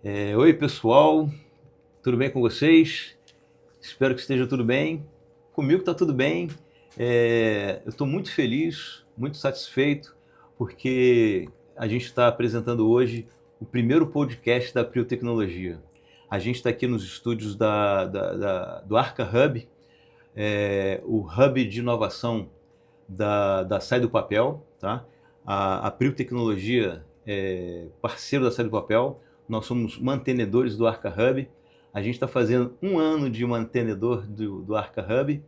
Oi, pessoal, tudo bem com vocês? Espero que esteja tudo bem. Comigo está tudo bem. Eu estou muito feliz, muito satisfeito, porque a gente está apresentando hoje o primeiro podcast da Prio Tecnologia. A gente está aqui nos estúdios do Arca Hub, o hub de inovação da Sai do Papel, tá? A Prio Tecnologia é parceiro da Sai do Papel, nós somos mantenedores do Arca Hub, a gente está fazendo 1 ano de mantenedor do Arca Hub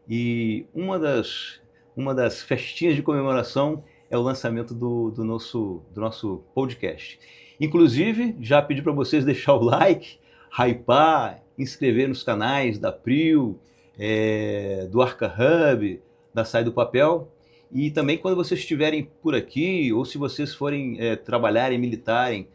e uma das festinhas de comemoração é o lançamento do nosso podcast. Inclusive, já pedi para vocês deixar o like, hypar, inscrever nos canais da Prio, do Arca Hub, da Sai do Papel. E também quando vocês estiverem por aqui, ou se vocês forem trabalharem, militarem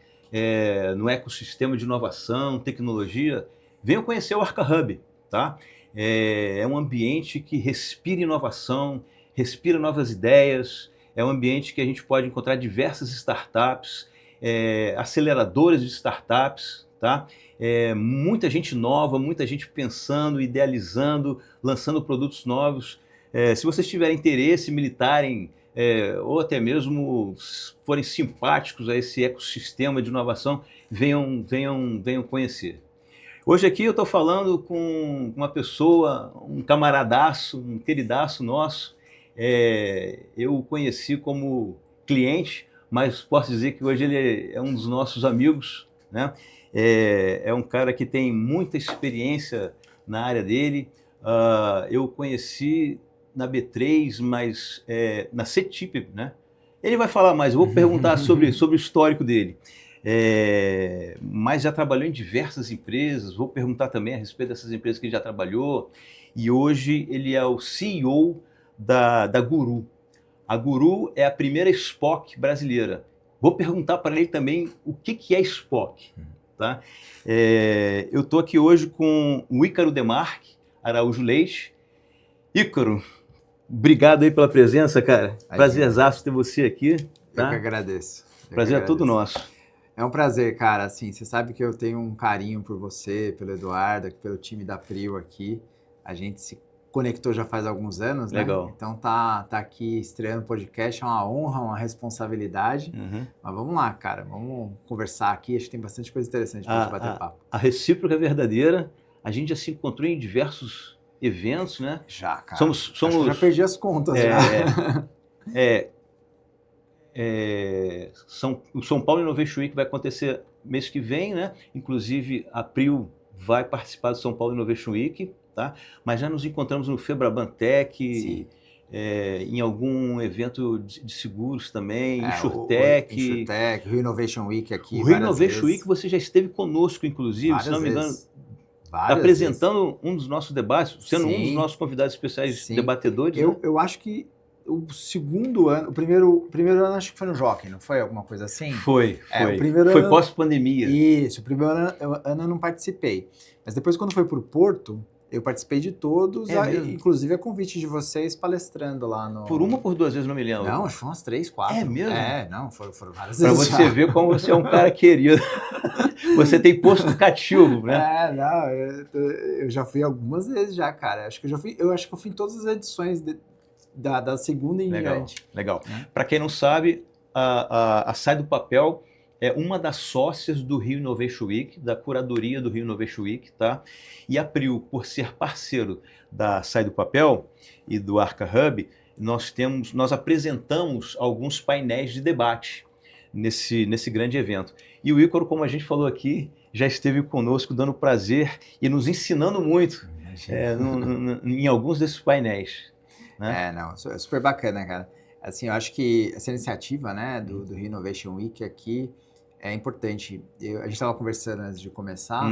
no ecossistema de inovação, tecnologia, venham conhecer o Arca Hub, tá? É um ambiente que respira inovação, respira novas ideias, é um ambiente que a gente pode encontrar diversas startups, aceleradores de startups, tá? Muita gente nova, muita gente pensando, idealizando, lançando produtos novos. Se vocês tiverem interesse, militarem, ou até mesmo forem simpáticos a esse ecossistema de inovação, venham conhecer. Hoje aqui eu estou falando com uma pessoa, um camaradaço, um queridaço nosso. Eu o conheci como cliente, mas posso dizer que hoje ele é um dos nossos amigos, né? É um cara que tem muita experiência na área dele. Eu o conheci na B3, mas na CETIP, né? Ele vai falar mais, eu vou perguntar sobre o histórico dele. Mas já trabalhou em diversas empresas, vou perguntar também a respeito dessas empresas que ele já trabalhou, e hoje ele é o CEO da Guru. A Guru é a primeira Spock brasileira. Vou perguntar para ele também o que é Spock. Tá? Eu estou aqui hoje com o Ícaro Demarque Araújo Leite. Ícaro, obrigado aí pela presença, cara. Prazerzaço ter você aqui. Tá? Eu que agradeço. Prazer é todo nosso. É um prazer, cara. Assim, você sabe que eu tenho um carinho por você, pelo Eduardo, pelo time da Prio aqui. A gente se conectou já faz alguns anos, né? Legal. Então tá aqui estreando o podcast, é uma honra, uma responsabilidade. Mas vamos lá, cara. Vamos conversar aqui. Acho que tem bastante coisa interessante pra gente bater papo. A recíproca é verdadeira. A gente já se encontrou em diversos eventos, né? Já, cara. Somos... Acho que eu já perdi as contas. O São Paulo Innovation Week vai acontecer mês que vem, né? Inclusive a Prio vai participar do São Paulo Innovation Week, tá? Mas já nos encontramos no Febraban Tech, em algum evento de seguros também, Insurtech. Insurtech, Rio Innovation Week aqui. O Rio Innovation Week você já esteve conosco, inclusive, se não me engano, apresentando um dos nossos debates, sendo um dos nossos convidados especiais debatedores. Eu acho que o segundo ano, o primeiro ano acho que foi no Jockey, não foi alguma coisa assim? Foi. O primeiro foi ano, pós-pandemia. Isso, o primeiro ano eu não participei. Mas depois, quando foi para o Porto, eu participei de todos, inclusive a convite de vocês palestrando lá no... Por uma ou por duas vezes, não me lembro. Não, acho que foram umas 3, 4. É mesmo? Não, foram várias vezes. Para você ver como você é um cara querido. Você tem posto cativo, né? Eu já fui algumas vezes já, cara. Acho que eu fui em todas as edições da segunda em diante. Legal. Para quem não sabe, a Sai do Papel é uma das sócias do Rio Innovation Week, da curadoria do Rio Innovation Week, tá? E a Prio, por ser parceiro da Sai do Papel e do Arca Hub, nós apresentamos alguns painéis de debate nesse grande evento. E o Ícaro, como a gente falou aqui, já esteve conosco dando prazer e nos ensinando muito em alguns desses painéis. Né? É super bacana, cara. Assim, eu acho que essa iniciativa, né, do Rio Innovation Week aqui é importante. A gente estava conversando antes de começar.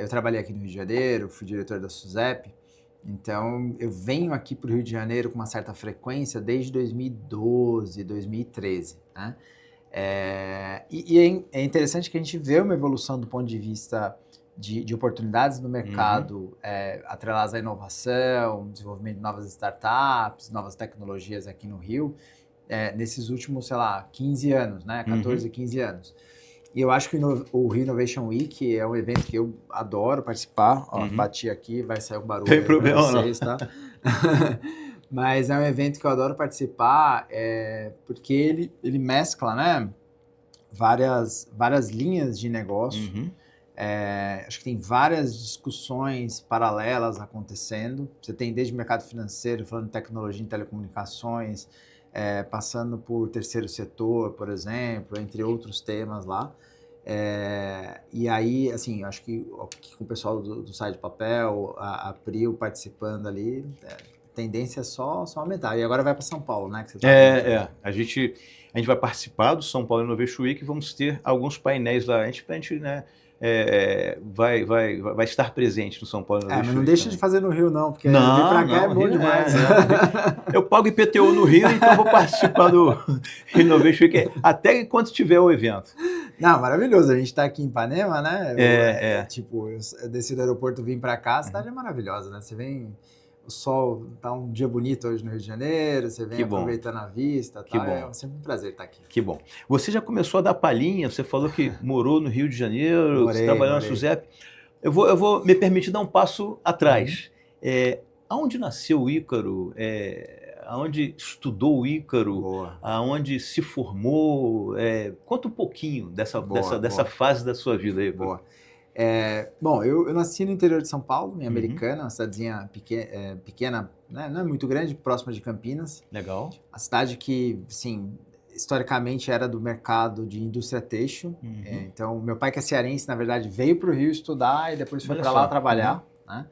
Eu trabalhei aqui no Rio de Janeiro, fui diretor da SUSEP, então eu venho aqui para o Rio de Janeiro com uma certa frequência desde 2012, 2013, né? E é interessante que a gente vê uma evolução do ponto de vista de oportunidades no mercado atreladas à inovação, desenvolvimento de novas startups, novas tecnologias aqui no Rio, nesses últimos, 15 anos, né? 14, 15 anos. E eu acho que o Rio Innovation Week é um evento que eu adoro participar. Ó, bati aqui, vai sair um barulho Tem problema pra vocês, tá? Mas é um evento que eu adoro participar, porque ele mescla, né, várias linhas de negócio. Acho que tem várias discussões paralelas acontecendo. Você tem desde mercado financeiro, falando de tecnologia e telecomunicações, passando por terceiro setor, por exemplo, entre outros temas lá. E aí, assim, acho que com o pessoal do Sai de Papel, a Prio participando ali, tendência é só aumentar. E agora vai para São Paulo, né? Que você tá A gente vai participar do São Paulo Innovation Week e vamos ter alguns painéis lá. A gente né, vai estar presente no São Paulo Innovation Week. Mas não deixa também. de fazer no Rio, não, porque vir pra cá é bom demais. Eu pago IPTU no Rio, então vou participar do Innovation Week até enquanto tiver o evento. Não, maravilhoso. A gente tá aqui em Ipanema, né? Tipo, eu desci do aeroporto, vim pra cá, a cidade é maravilhosa, né? Você vem, o sol tá um dia bonito hoje no Rio de Janeiro, você vem aproveitando a vista, tá? É sempre um prazer estar aqui. Que bom. Você já começou a dar palhinha, você falou que morou no Rio de Janeiro, você trabalhou na SUSEP. Eu vou me permitir dar um passo atrás. Aonde nasceu o Ícaro? Aonde estudou o Ícaro? Aonde se formou? Conta um pouquinho dessa fase da sua vida aí. Boa. Bom, eu nasci no interior de São Paulo, em Americana, uma cidadezinha pequena, né? Não é muito grande, próxima de Campinas. Legal. A cidade que, assim, historicamente era do mercado de indústria têxtil. Então, meu pai, que é cearense, na verdade, veio para o Rio estudar e depois foi para lá trabalhar, né?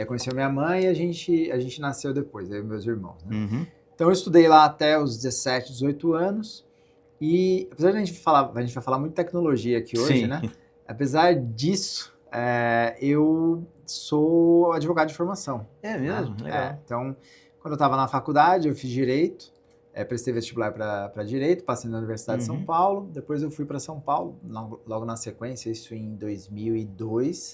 Conheceu minha mãe e a gente nasceu depois, eu e meus irmãos, né? Então, eu estudei lá até os 17, 18 anos e, apesar de a gente vai falar muito de tecnologia aqui hoje, né? Apesar disso, eu sou advogado de formação. É mesmo? Legal. Então, quando eu estava na faculdade, eu fiz Direito, prestei vestibular para Direito, passei na Universidade de São Paulo, depois eu fui para São Paulo, logo na sequência, isso em 2002.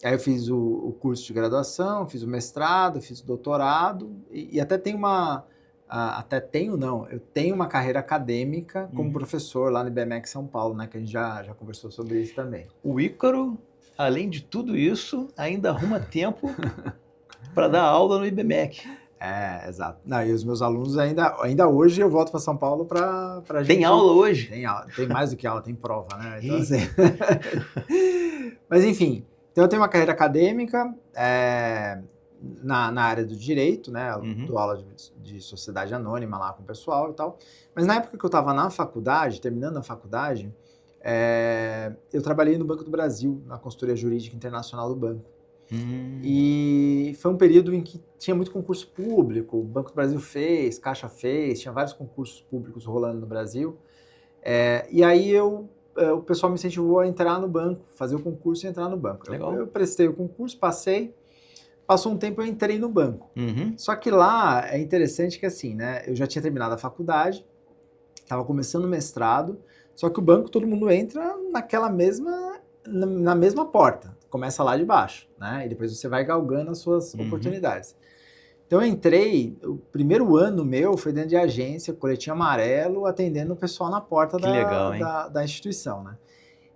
Aí eu fiz o curso de graduação, fiz o mestrado, fiz o doutorado e até tenho eu tenho uma carreira acadêmica como professor lá no IBMEC São Paulo, né, que a gente já conversou sobre isso também. O Ícaro, além de tudo isso, ainda arruma tempo para dar aula no IBMEC. Exato. Não, e os meus alunos ainda hoje eu volto para São Paulo para gente... Tem aula hoje? Tem aula, tem mais do que aula, tem prova, né? Então, assim... Mas enfim, então eu tenho uma carreira acadêmica na área do direito, né? Eu dou aula de sociedade anônima lá com o pessoal e tal. Mas na época que eu estava na faculdade, terminando a faculdade, eu trabalhei no Banco do Brasil, na consultoria jurídica internacional do banco. E foi um período em que tinha muito concurso público, o Banco do Brasil fez, Caixa fez, tinha vários concursos públicos rolando no Brasil. E aí o pessoal me incentivou a entrar no banco, fazer o concurso e entrar no banco. Eu prestei o concurso, passei, passou um tempo eu entrei no banco. Só que lá é interessante que assim, né, eu já tinha terminado a faculdade, estava começando o mestrado, só que o banco todo mundo entra na mesma porta. Começa lá de baixo, né? E depois você vai galgando as suas oportunidades. Então eu entrei, o primeiro ano meu foi dentro de agência, coletinho amarelo, atendendo o pessoal na porta da instituição, né?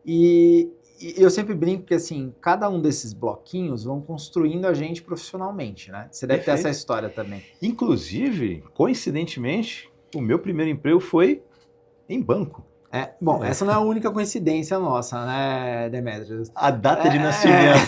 E eu sempre brinco que, assim, cada um desses bloquinhos vão construindo a gente profissionalmente, né? Você deve ter essa história também. Inclusive, coincidentemente, o meu primeiro emprego foi em banco. Essa não é a única coincidência nossa, né, Demetrios? A data de nascimento.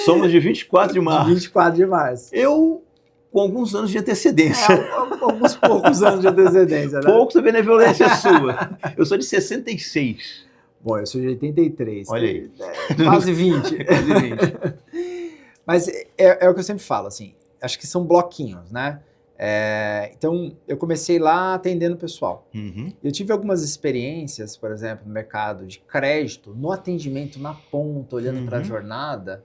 Somos de 24 de março. 24 de março. Eu, com alguns anos de antecedência. Alguns poucos anos de antecedência, né? Poucos a benevolência sua. Eu sou de 66. Bom, eu sou de 83. Olha aí. Quase 20. Quase 20. Mas é o que eu sempre falo, assim, acho que são bloquinhos, né? Então, eu comecei lá atendendo o pessoal. Eu tive algumas experiências, por exemplo, no mercado de crédito, no atendimento na ponta, olhando para a jornada,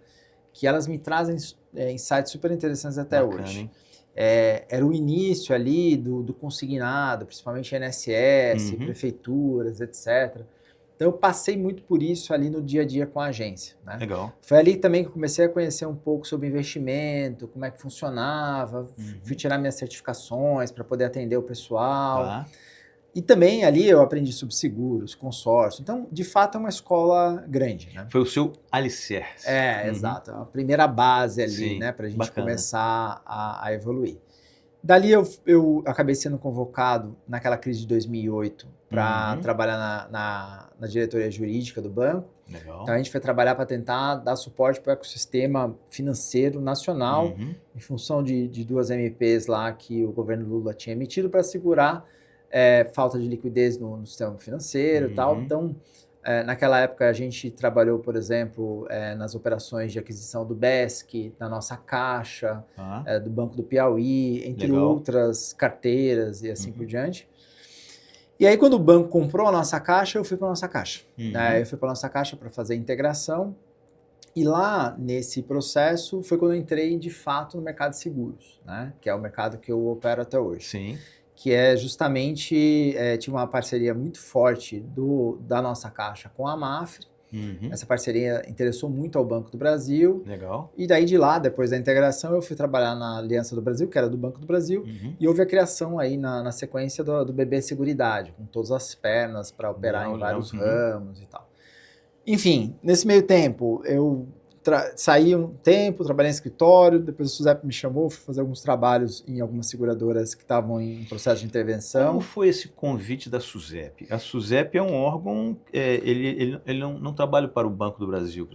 que elas me trazem insights super interessantes até hoje. Era o início ali do consignado, principalmente INSS, prefeituras, etc. Então, eu passei muito por isso ali no dia a dia com a agência, né? Legal. Foi ali também que eu comecei a conhecer um pouco sobre investimento, como é que funcionava, fui tirar minhas certificações para poder atender o pessoal. E também ali eu aprendi sobre seguros, consórcio. Então, de fato, é uma escola grande, né? Foi o seu alicerce. Exato. A primeira base ali, Sim, né? Para a gente bacana. começar a evoluir. Dali eu acabei sendo convocado naquela crise de 2008 para trabalhar na diretoria jurídica do banco. Legal. Então a gente foi trabalhar para tentar dar suporte para o ecossistema financeiro nacional, em função de 2 MPs lá que o governo Lula tinha emitido para segurar falta de liquidez no sistema financeiro e tal. Então, naquela época a gente trabalhou, por exemplo, nas operações de aquisição do BESC, da nossa Caixa, do Banco do Piauí, entre outras carteiras e assim por diante. E aí, quando o banco comprou a nossa Caixa, eu fui para a nossa Caixa. Eu fui para a nossa Caixa para fazer a integração. E lá, nesse processo, foi quando eu entrei, de fato, no mercado de seguros, né? Que é o mercado que eu opero até hoje. Sim. Que é justamente, tinha uma parceria muito forte da nossa Caixa com a Mafre. Essa parceria interessou muito ao Banco do Brasil. Legal. E daí de lá, depois da integração, eu fui trabalhar na Aliança do Brasil, que era do Banco do Brasil, e houve a criação aí na sequência do BB Seguridade, com todas as pernas para operar em vários ramos e tal. Enfim, nesse meio tempo, eu saí um tempo, trabalhei em escritório, depois o SUSEP me chamou, fui fazer alguns trabalhos em algumas seguradoras que estavam em processo de intervenção. Como foi esse convite da SUSEP? A SUSEP é um órgão, ele não trabalha para o Banco do Brasil.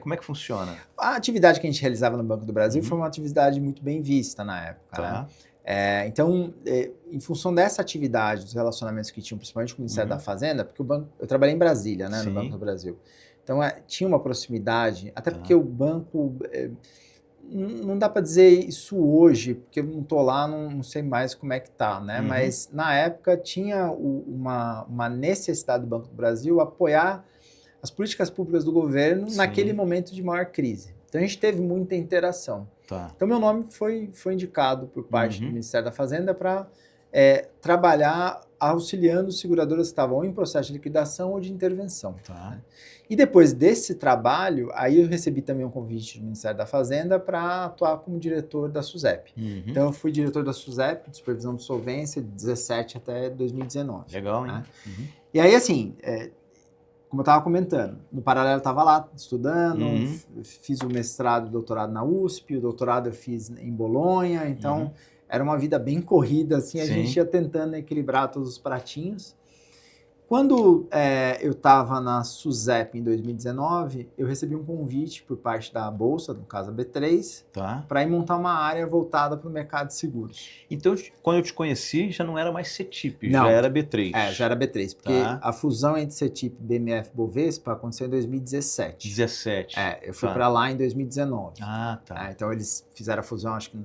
Como é que funciona? A atividade que a gente realizava no Banco do Brasil foi uma atividade muito bem vista na época. Né? Então, em função dessa atividade, dos relacionamentos que tinham, principalmente com o Ministério da Fazenda, porque eu trabalhei em Brasília, né, no Banco do Brasil. Então, tinha uma proximidade, até porque o banco, não dá para dizer isso hoje, porque eu não estou lá, não sei mais como é que está, né? Mas, na época, tinha uma necessidade do Banco do Brasil apoiar as políticas públicas do governo naquele momento de maior crise. Então, a gente teve muita interação. Então, meu nome foi indicado por parte do Ministério da Fazenda para trabalhar auxiliando seguradoras que estavam ou em processo de liquidação ou de intervenção. Né? E depois desse trabalho, aí eu recebi também um convite do Ministério da Fazenda para atuar como diretor da SUSEP. Então, eu fui diretor da SUSEP, de supervisão de solvência, de 2017 até 2019. Legal, hein? Né? E aí, assim, como eu estava comentando, no paralelo eu estava lá estudando, fiz o mestrado e doutorado na USP, o doutorado eu fiz em Bolonha, então era uma vida bem corrida, assim, a gente ia tentando equilibrar todos os pratinhos. Quando eu estava na SUSEP em 2019, eu recebi um convite por parte da Bolsa, no caso a B3, para ir montar uma área voltada para o mercado de seguros. Então, quando eu te conheci, já não era mais CETIP, já era B3. Já era B3, porque a fusão entre CETIP e BMF Bovespa aconteceu em 2017. 17. Eu fui para lá em 2019. Então, eles fizeram a fusão, acho que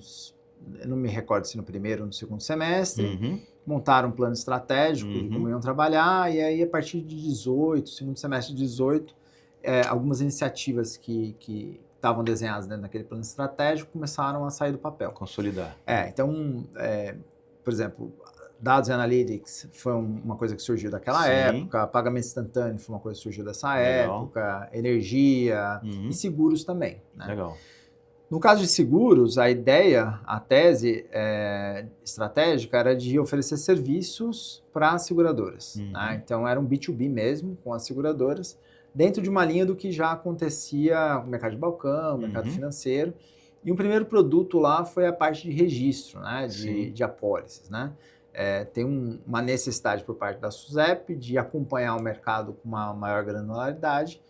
eu não me recordo se no primeiro ou no segundo semestre, montaram um plano estratégico de como iam trabalhar, e aí a partir de 18, segundo semestre de 18, algumas iniciativas que estavam desenhadas dentro daquele plano estratégico começaram a sair do papel. Consolidar. Então, por exemplo, dados e analytics foi uma coisa que surgiu daquela época, pagamento instantâneo foi uma coisa que surgiu dessa época, energia e seguros também. Né? Legal. No caso de seguros, a ideia, a tese estratégica era de oferecer serviços para as seguradoras. Né? Então, era um B2B mesmo, com as seguradoras, dentro de uma linha do que já acontecia no mercado de balcão, mercado financeiro. E o primeiro produto lá foi a parte de registro, né? de apólices. Né? Tem uma necessidade por parte da SUSEP de acompanhar o mercado com uma maior granularidade.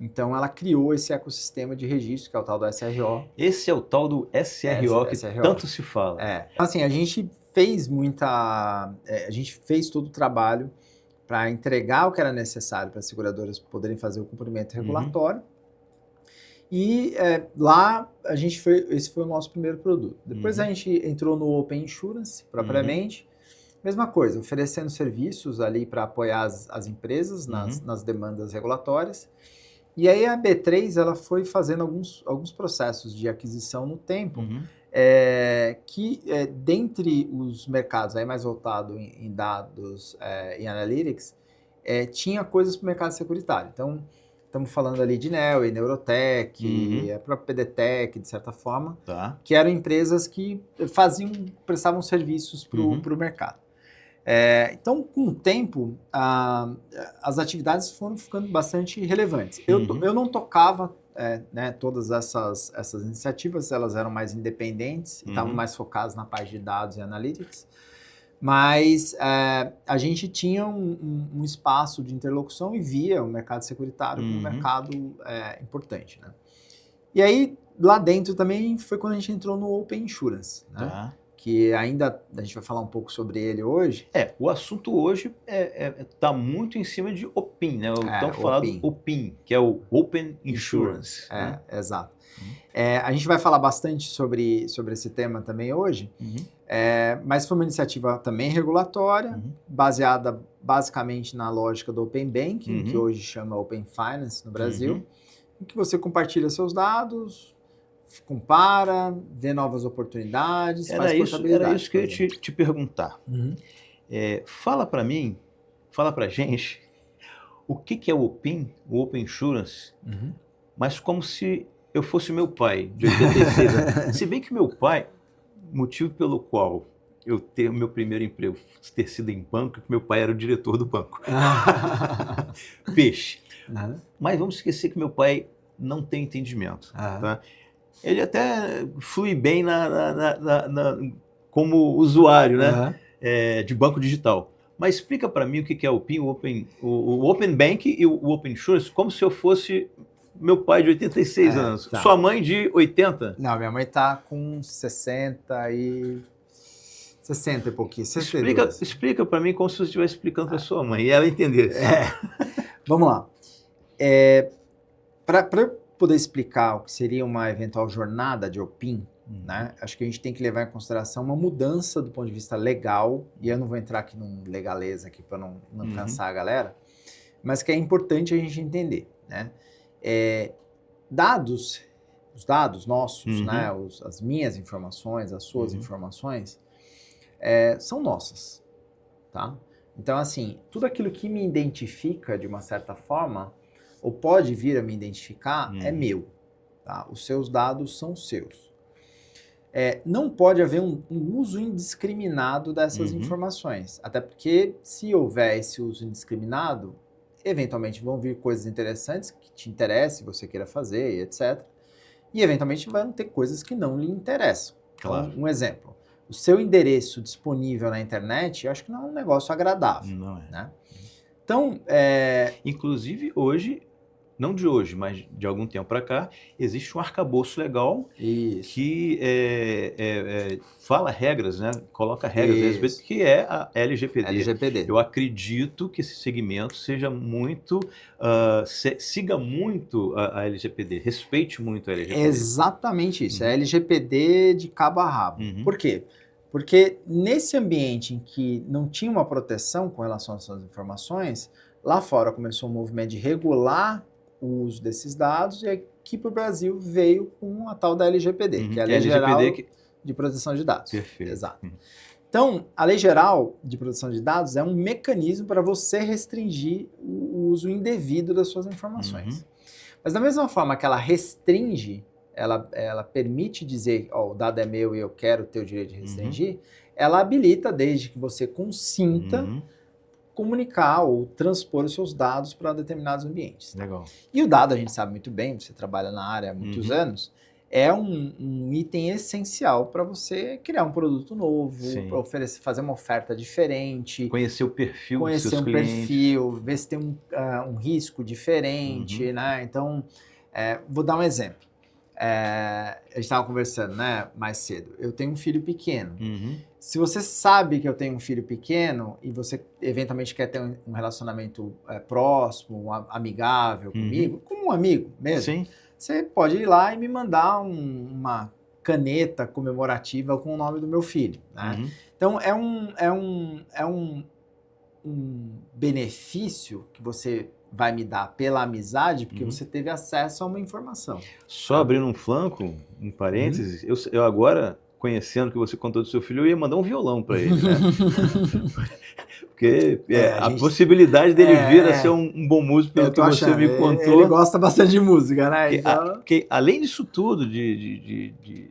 Então, ela criou esse ecossistema de registro, que é o tal do SRO. Esse é o tal do SRO que tanto se fala. Assim, a gente fez todo o trabalho para entregar o que era necessário para as seguradoras poderem fazer o cumprimento regulatório. E lá, esse foi o nosso primeiro produto. Depois a gente entrou no Open Insurance, propriamente. Mesma coisa, oferecendo serviços ali para apoiar as empresas nas demandas regulatórias. E aí a B3 ela foi fazendo alguns processos de aquisição no tempo, que dentre os mercados aí mais voltado em dados e analytics, tinha coisas para o mercado securitário. Então, estamos falando ali de Neo e Neurotech, a própria PDTech, de certa forma, que eram empresas que prestavam serviços para o mercado. Então, com o tempo, as atividades foram ficando bastante relevantes. Eu não tocava né, todas essas iniciativas, elas eram mais independentes e estavam mais focadas na parte de dados e analytics, mas a gente tinha um espaço de interlocução e via o mercado securitário como um mercado importante. Né? E aí, lá dentro também foi quando a gente entrou no Open Insurance, né? Que ainda a gente vai falar um pouco sobre ele hoje. O assunto hoje está muito em cima de OPIN, né? Então falado OPIN, que é o Open Insurance. Né? Exato. A gente vai falar bastante sobre esse tema também hoje, mas foi uma iniciativa também regulatória, baseada basicamente na lógica do Open Banking, que hoje chama Open Finance no Brasil, em que você compartilha seus dados, compara, vê novas oportunidades, faz portabilidade. Era isso que eu ia te perguntar. Fala para mim, fala para gente, o que é o OPIN, o Open Insurance, mas como se eu fosse meu pai, de 86 anos. Se bem que meu pai, motivo pelo qual eu ter o meu primeiro emprego ter sido em banco, que meu pai era o diretor do banco. Peixe. Mas vamos esquecer que meu pai não tem entendimento. Tá? Ele até flui bem como usuário, né? De banco digital. Mas explica para mim o que é o PIN, o Open Bank e o Open Insurance, como se eu fosse meu pai de 86 anos. Tá. Sua mãe de 80? Não, minha mãe tá com 60 e pouquinho. Explica para mim como se você estivesse explicando para sua mãe e ela entendesse. Vamos lá. Para eu poder explicar o que seria uma eventual jornada de OPIN, né, acho que a gente tem que levar em consideração uma mudança do ponto de vista legal, e eu não vou entrar aqui num legaleza aqui para não cansar a galera, mas que é importante a gente entender. Né? Os dados nossos, né, as minhas informações, as suas informações, são nossas. Tá? Então, assim, tudo aquilo que me identifica de uma certa forma, ou pode vir a me identificar, é meu. Tá? Os seus dados são seus. Não pode haver um uso indiscriminado dessas informações. Até porque, se houver esse uso indiscriminado, eventualmente vão vir coisas interessantes que te interessem, você queira fazer, etc. E, eventualmente, vão ter coisas que não lhe interessam. Claro. Então, um exemplo. O seu endereço disponível na internet, eu acho que não é um negócio agradável. Não é. Né? Então, inclusive, hoje, não de hoje, mas de algum tempo para cá, existe um arcabouço legal que fala regras, né? Coloca regras a respeito, que é a LGPD. Eu acredito que esse segmento seja muito, siga muito a LGPD, respeite muito a LGPD. Exatamente isso, é a LGPD de cabo a rabo. Por quê? Porque nesse ambiente em que não tinha uma proteção com relação às suas informações, lá fora começou um movimento de regular o uso desses dados, e aqui para o Brasil veio com a tal da LGPD, que é a Lei Geral de Proteção de Dados. Perfeito. Exato. Então, a Lei Geral de Proteção de Dados é um mecanismo para você restringir o uso indevido das suas informações. Mas da mesma forma que ela restringe, ela permite dizer, o dado é meu e eu quero ter o direito de restringir, ela habilita, desde que você consinta, comunicar ou transpor os seus dados para determinados ambientes. Legal. E o dado, a gente sabe muito bem, você trabalha na área há muitos anos, é um item essencial para você criar um produto novo, para oferecer, fazer uma oferta diferente. Conhecer o perfil dos seus clientes. Conhecer um perfil, ver se tem um risco diferente, né? Então, vou dar um exemplo. A gente estava conversando, né, mais cedo. Eu tenho um filho pequeno. Se você sabe que eu tenho um filho pequeno e você eventualmente quer ter um relacionamento próximo, amigável comigo, como um amigo mesmo, você pode ir lá e me mandar uma caneta comemorativa com o nome do meu filho. Né? Então, é um benefício que você vai me dar pela amizade, porque você teve acesso a uma informação. Só abrindo um flanco, um parênteses, eu agora, conhecendo que você contou do seu filho, eu ia mandar um violão para ele, né? Porque a possibilidade dele vir a ser um bom músico, pelo que você me contou. Ele gosta bastante de música, né? Porque além disso tudo, de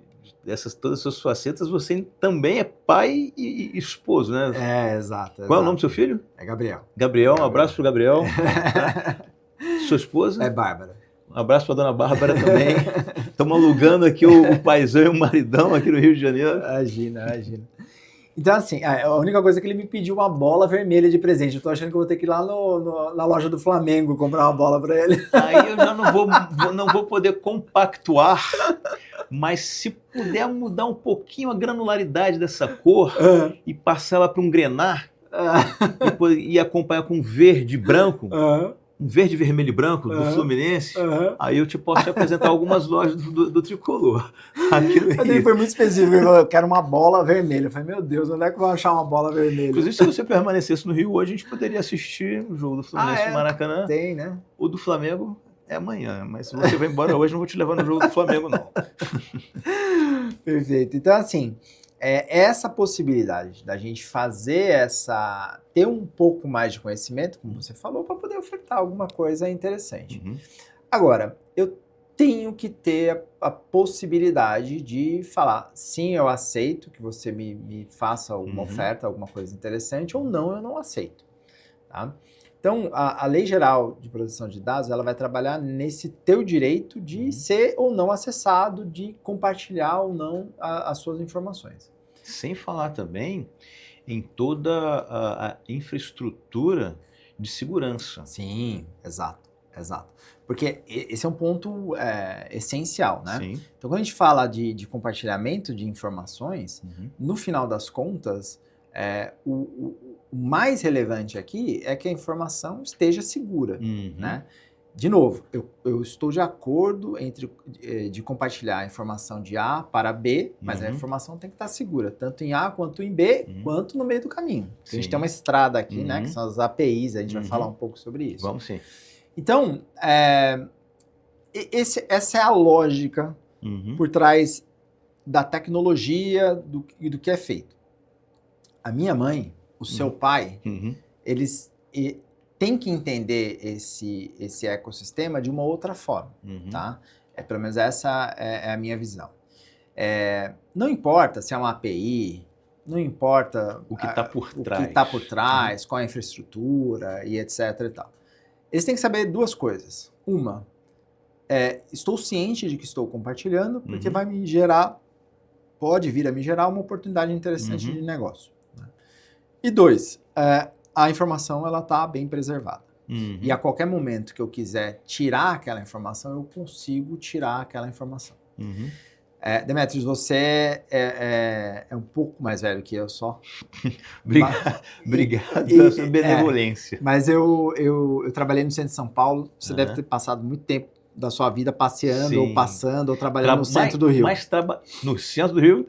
todas as suas facetas, você também é pai e esposo, né? Exato. Qual é o nome do seu filho? É Gabriel. Gabriel, um abraço pro Gabriel. Tá? Sua esposa? É Bárbara. Um abraço pra dona Bárbara também. Estamos alugando aqui o paizão e o maridão aqui no Rio de Janeiro. Imagina. Então, assim, a única coisa é que ele me pediu uma bola vermelha de presente. Eu tô achando que eu vou ter que ir lá na loja do Flamengo comprar uma bola para ele. Aí eu já não vou poder compactuar, mas se puder mudar um pouquinho a granularidade dessa cor e passar ela para um grená e acompanhar com verde e branco, um verde, vermelho e branco do Fluminense, aí eu posso te apresentar algumas lojas do Tricolor. Ele foi muito específico, ele falou, eu quero uma bola vermelha. Eu falei, meu Deus, onde é que eu vou achar uma bola vermelha? Inclusive, se você permanecesse no Rio hoje, a gente poderia assistir o jogo do Fluminense no Maracanã. Tem, né? O do Flamengo é amanhã, mas se você vai embora hoje, não vou te levar no jogo do Flamengo, não. Perfeito. Então, assim, essa possibilidade da gente ter um pouco mais de conhecimento, como você falou, para poder ofertar alguma coisa interessante. Agora, eu tenho que ter a possibilidade de falar, sim, eu aceito que você me faça alguma oferta, alguma coisa interessante, ou não, eu não aceito. Tá? Então, a Lei Geral de Proteção de Dados, ela vai trabalhar nesse teu direito de ser ou não acessado, de compartilhar ou não as suas informações. Sem falar também em toda a infraestrutura de segurança. Sim, exato. Porque esse é um ponto essencial, né? Sim. Então, quando a gente fala de compartilhamento de informações, no final das contas, o mais relevante aqui é que a informação esteja segura, né? De novo, eu estou de acordo de compartilhar a informação de A para B, mas a informação tem que estar segura, tanto em A quanto em B, quanto no meio do caminho. A gente tem uma estrada aqui, né, que são as APIs, a gente vai falar um pouco sobre isso. Vamos sim. Então, essa é a lógica por trás da tecnologia e do que é feito. A minha mãe, o seu pai, eles têm que entender esse ecossistema de uma outra forma, tá? Pelo menos essa é a minha visão. Não importa se é uma API, não importa o que está por trás, qual a infraestrutura e etc e tal. Eles têm que saber duas coisas. Uma, estou ciente de que estou compartilhando, porque pode vir a me gerar uma oportunidade interessante de negócio. Né? E dois, a informação ela está bem preservada. E a qualquer momento que eu quiser tirar aquela informação, eu consigo tirar aquela informação. Demetrios, você é um pouco mais velho que eu só. Obrigado pela sua benevolência. Mas eu trabalhei no centro de São Paulo. Você deve ter passado muito tempo da sua vida passeando, ou passando, ou trabalhando no centro do Rio. No centro do Rio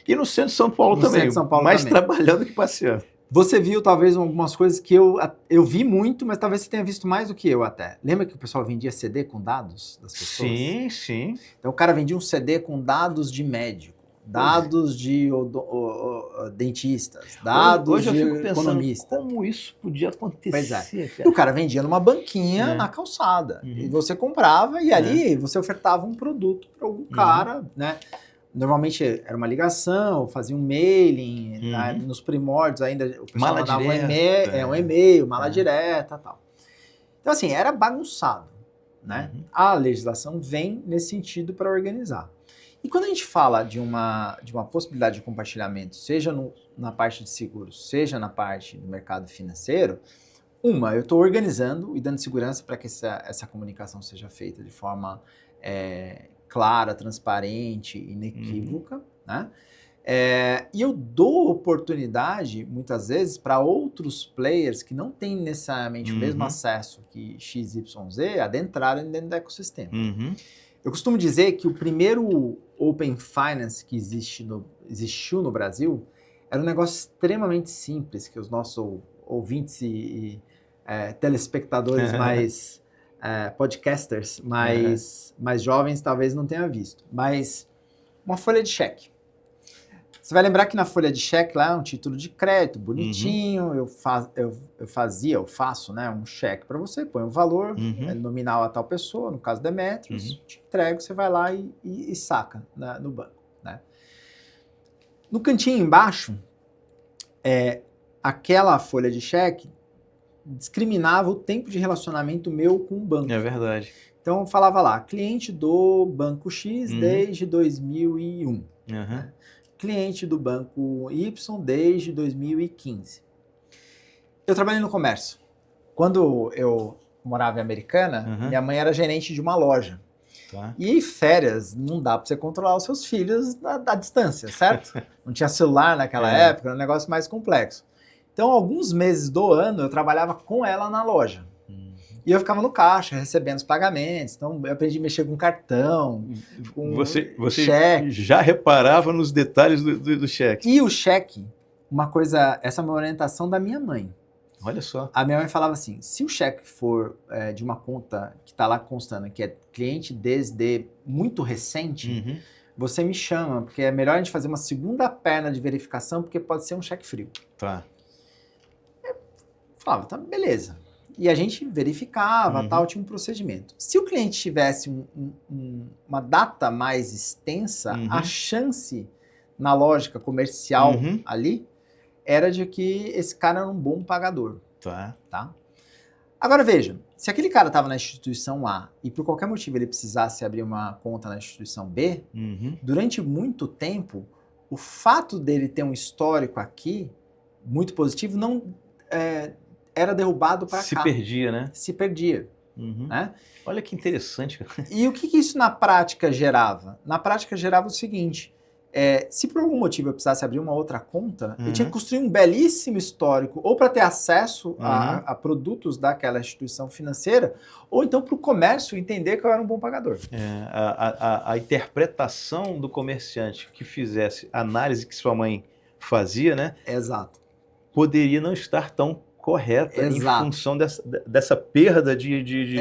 e no centro de São Paulo também. Mais trabalhando que passeando. Você viu talvez algumas coisas que eu vi muito, mas talvez você tenha visto mais do que eu até. Lembra que o pessoal vendia CD com dados das pessoas? Sim. Então o cara vendia um CD com dados de médico, dados de dentistas, dados de economista. Como isso podia acontecer? Pois é. E o cara vendia numa banquinha na calçada. E você comprava e ali você ofertava um produto para algum cara, né? Normalmente era uma ligação, fazia um mailing, né? Nos primórdios ainda o pessoal mandava um e-mail, mala direta e tal. Então assim, era bagunçado, né? A legislação vem nesse sentido para organizar. E quando a gente fala de uma possibilidade de compartilhamento, seja na parte de seguros, seja na parte do mercado financeiro, eu estou organizando e dando segurança para que essa comunicação seja feita de forma clara, transparente, inequívoca, né? E eu dou oportunidade, muitas vezes, para outros players que não têm necessariamente o mesmo acesso que XYZ adentrarem dentro do ecossistema. Eu costumo dizer que o primeiro Open Finance que existiu no Brasil era um negócio extremamente simples, que os nossos ouvintes e telespectadores mais... podcasters mais jovens talvez não tenham visto, mas uma folha de cheque. Você vai lembrar que na folha de cheque lá é um título de crédito, bonitinho, eu faço, né, um cheque para você, põe um valor nominal a tal pessoa, no caso Demetrios, te entrego, você vai lá e saca no banco, né? No cantinho embaixo, aquela folha de cheque discriminava o tempo de relacionamento meu com o banco. É verdade. Então, falava lá, cliente do Banco X desde 2001. Né? Cliente do Banco Y desde 2015. Eu trabalhei no comércio. Quando eu morava em Americana, minha mãe era gerente de uma loja. Tá. E férias, não dá para você controlar os seus filhos à distância, certo? Não tinha celular naquela época, era um negócio mais complexo. Então, alguns meses do ano, eu trabalhava com ela na loja. E eu ficava no caixa, recebendo os pagamentos. Então, eu aprendi a mexer com cartão, com você cheque. Já reparava nos detalhes do cheque? E o cheque, essa é uma orientação da minha mãe. Olha só. A minha mãe falava assim, se o cheque for de uma conta que está lá constando, que é cliente desde muito recente, você me chama, porque é melhor a gente fazer uma segunda perna de verificação, porque pode ser um cheque frio. Tá. Eu falava, tá, beleza. E a gente verificava, tal, tinha um procedimento. Se o cliente tivesse uma data mais extensa, a chance na lógica comercial ali era de que esse cara era um bom pagador. Tá? Agora veja, se aquele cara estava na instituição A e por qualquer motivo ele precisasse abrir uma conta na instituição B, durante muito tempo, o fato dele ter um histórico aqui, muito positivo, não era derrubado para cá. Se perdia, né? Se perdia. Né? Olha que interessante. E o que isso na prática gerava? Na prática gerava o seguinte, se por algum motivo eu precisasse abrir uma outra conta, eu tinha que construir um belíssimo histórico, ou para ter acesso a produtos daquela instituição financeira, ou então para o comércio entender que eu era um bom pagador. A interpretação do comerciante que fizesse a análise que sua mãe fazia, né? Exato. Poderia não estar tão correta em função dessa perda de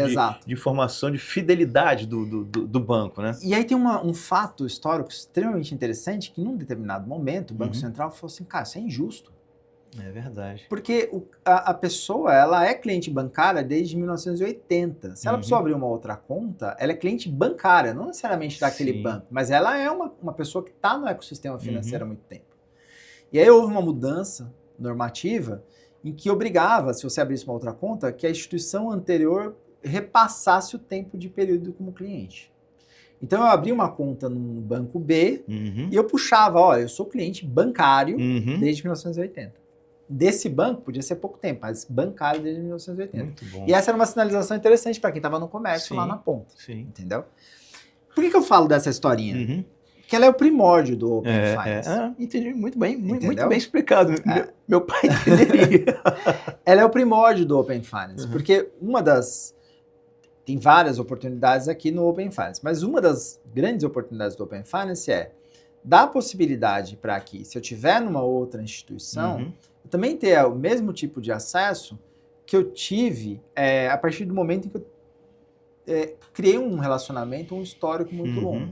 informação, de fidelidade do banco, né? E aí tem um fato histórico extremamente interessante que num determinado momento o Banco Central falou assim, cara, isso é injusto. É verdade. Porque a pessoa, ela é cliente bancária desde 1980. Se ela precisar abrir uma outra conta, ela é cliente bancária, não necessariamente daquele banco, mas ela é uma pessoa que está no ecossistema financeiro há muito tempo. E aí houve uma mudança normativa em que obrigava, se você abrisse uma outra conta, que a instituição anterior repassasse o tempo de período como cliente. Então eu abri uma conta no banco B e eu puxava, olha, eu sou cliente bancário desde 1980. Desse banco, podia ser pouco tempo, mas bancário desde 1980. Muito bom. E essa era uma sinalização interessante para quem estava no comércio lá na ponta. Sim. Entendeu? Por que eu falo dessa historinha? Que ela é o primórdio do Open Finance. Entendi, muito bem, muito bem explicado. Meu pai entenderia. Ela é o primórdio do Open Finance, porque tem várias oportunidades aqui no Open Finance, mas uma das grandes oportunidades do Open Finance é dar a possibilidade para que, se eu tiver numa outra instituição, eu também ter o mesmo tipo de acesso que eu tive a partir do momento em que eu criei um relacionamento, um histórico muito longo.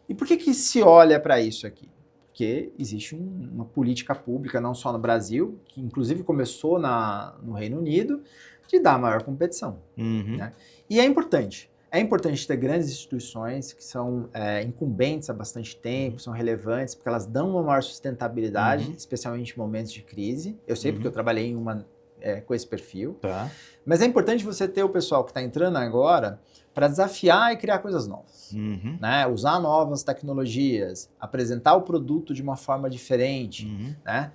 E por que se olha para isso aqui? Porque existe uma política pública, não só no Brasil, que inclusive começou no Reino Unido, de dar maior competição. Né? E é importante. É importante ter grandes instituições que são incumbentes há bastante tempo, são relevantes, porque elas dão uma maior sustentabilidade, especialmente em momentos de crise. Eu sei porque eu trabalhei em uma com esse perfil. Mas é importante você ter o pessoal que está entrando agora para desafiar e criar coisas novas. Né? Usar novas tecnologias, apresentar o produto de uma forma diferente. Né?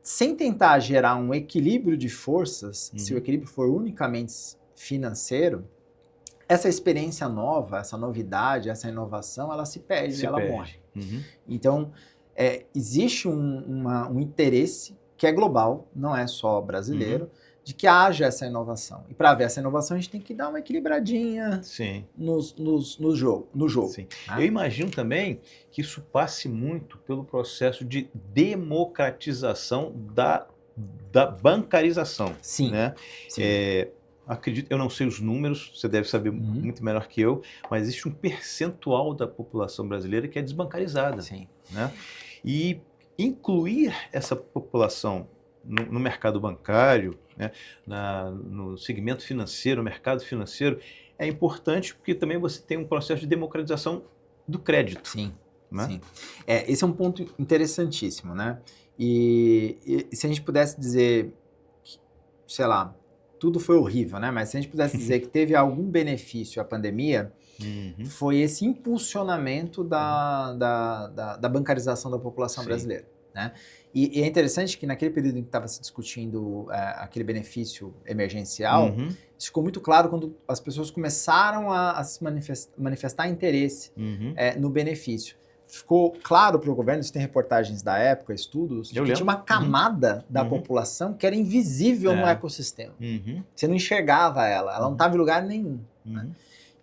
Sem tentar gerar um equilíbrio de forças, se o equilíbrio for unicamente financeiro, essa experiência nova, essa novidade, essa inovação, ela se perde, ela morre. Então, existe um interesse que é global, não é só brasileiro, de que haja essa inovação. E para haver essa inovação, a gente tem que dar uma equilibradinha no jogo. Sim. Né? Eu imagino também que isso passe muito pelo processo de democratização da bancarização. Sim. Né? Sim. Acredito, eu não sei os números, você deve saber muito melhor que eu, mas existe um percentual da população brasileira que é desbancarizada. Sim. Né? E incluir essa população no mercado bancário, né, no segmento financeiro, mercado financeiro, é importante porque também você tem um processo de democratização do crédito. Sim. né? Sim. Esse é um ponto interessantíssimo, né? E se a gente pudesse dizer, sei lá, tudo foi horrível, né? Mas se a gente pudesse dizer que teve algum benefício a pandemia, foi esse impulsionamento da bancarização da população brasileira, né? E é interessante que naquele período em que estava se discutindo aquele benefício emergencial, isso ficou muito claro quando as pessoas começaram a se manifestar interesse no benefício. Ficou claro para o governo, isso tem reportagens da época, estudos, de que tinha uma camada da população que era invisível no ecossistema. Você não enxergava ela não estava em lugar nenhum. Né?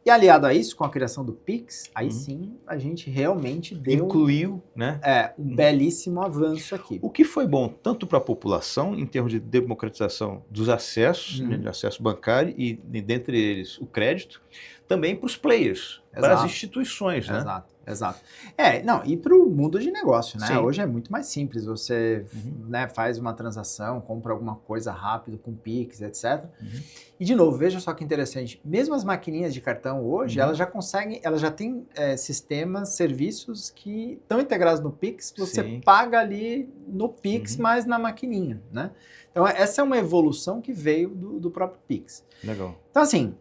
E aliado a isso, com a criação do Pix, aí sim a gente realmente incluiu, né? Um belíssimo avanço aqui. O que foi bom tanto para a população, em termos de democratização dos acessos, né, de acesso bancário, e dentre eles o crédito, também para os players, para as instituições, né? Exato. Não, e para o mundo de negócio, né? Sim. Hoje é muito mais simples, você né, faz uma transação, compra alguma coisa rápido com Pix, etc. E de novo, veja só que interessante, mesmo as maquininhas de cartão hoje, elas já conseguem, elas já têm sistemas, serviços que estão integrados no Pix, você paga ali no Pix, mas na maquininha, né? Então essa é uma evolução que veio do próprio Pix. Legal. Então assim,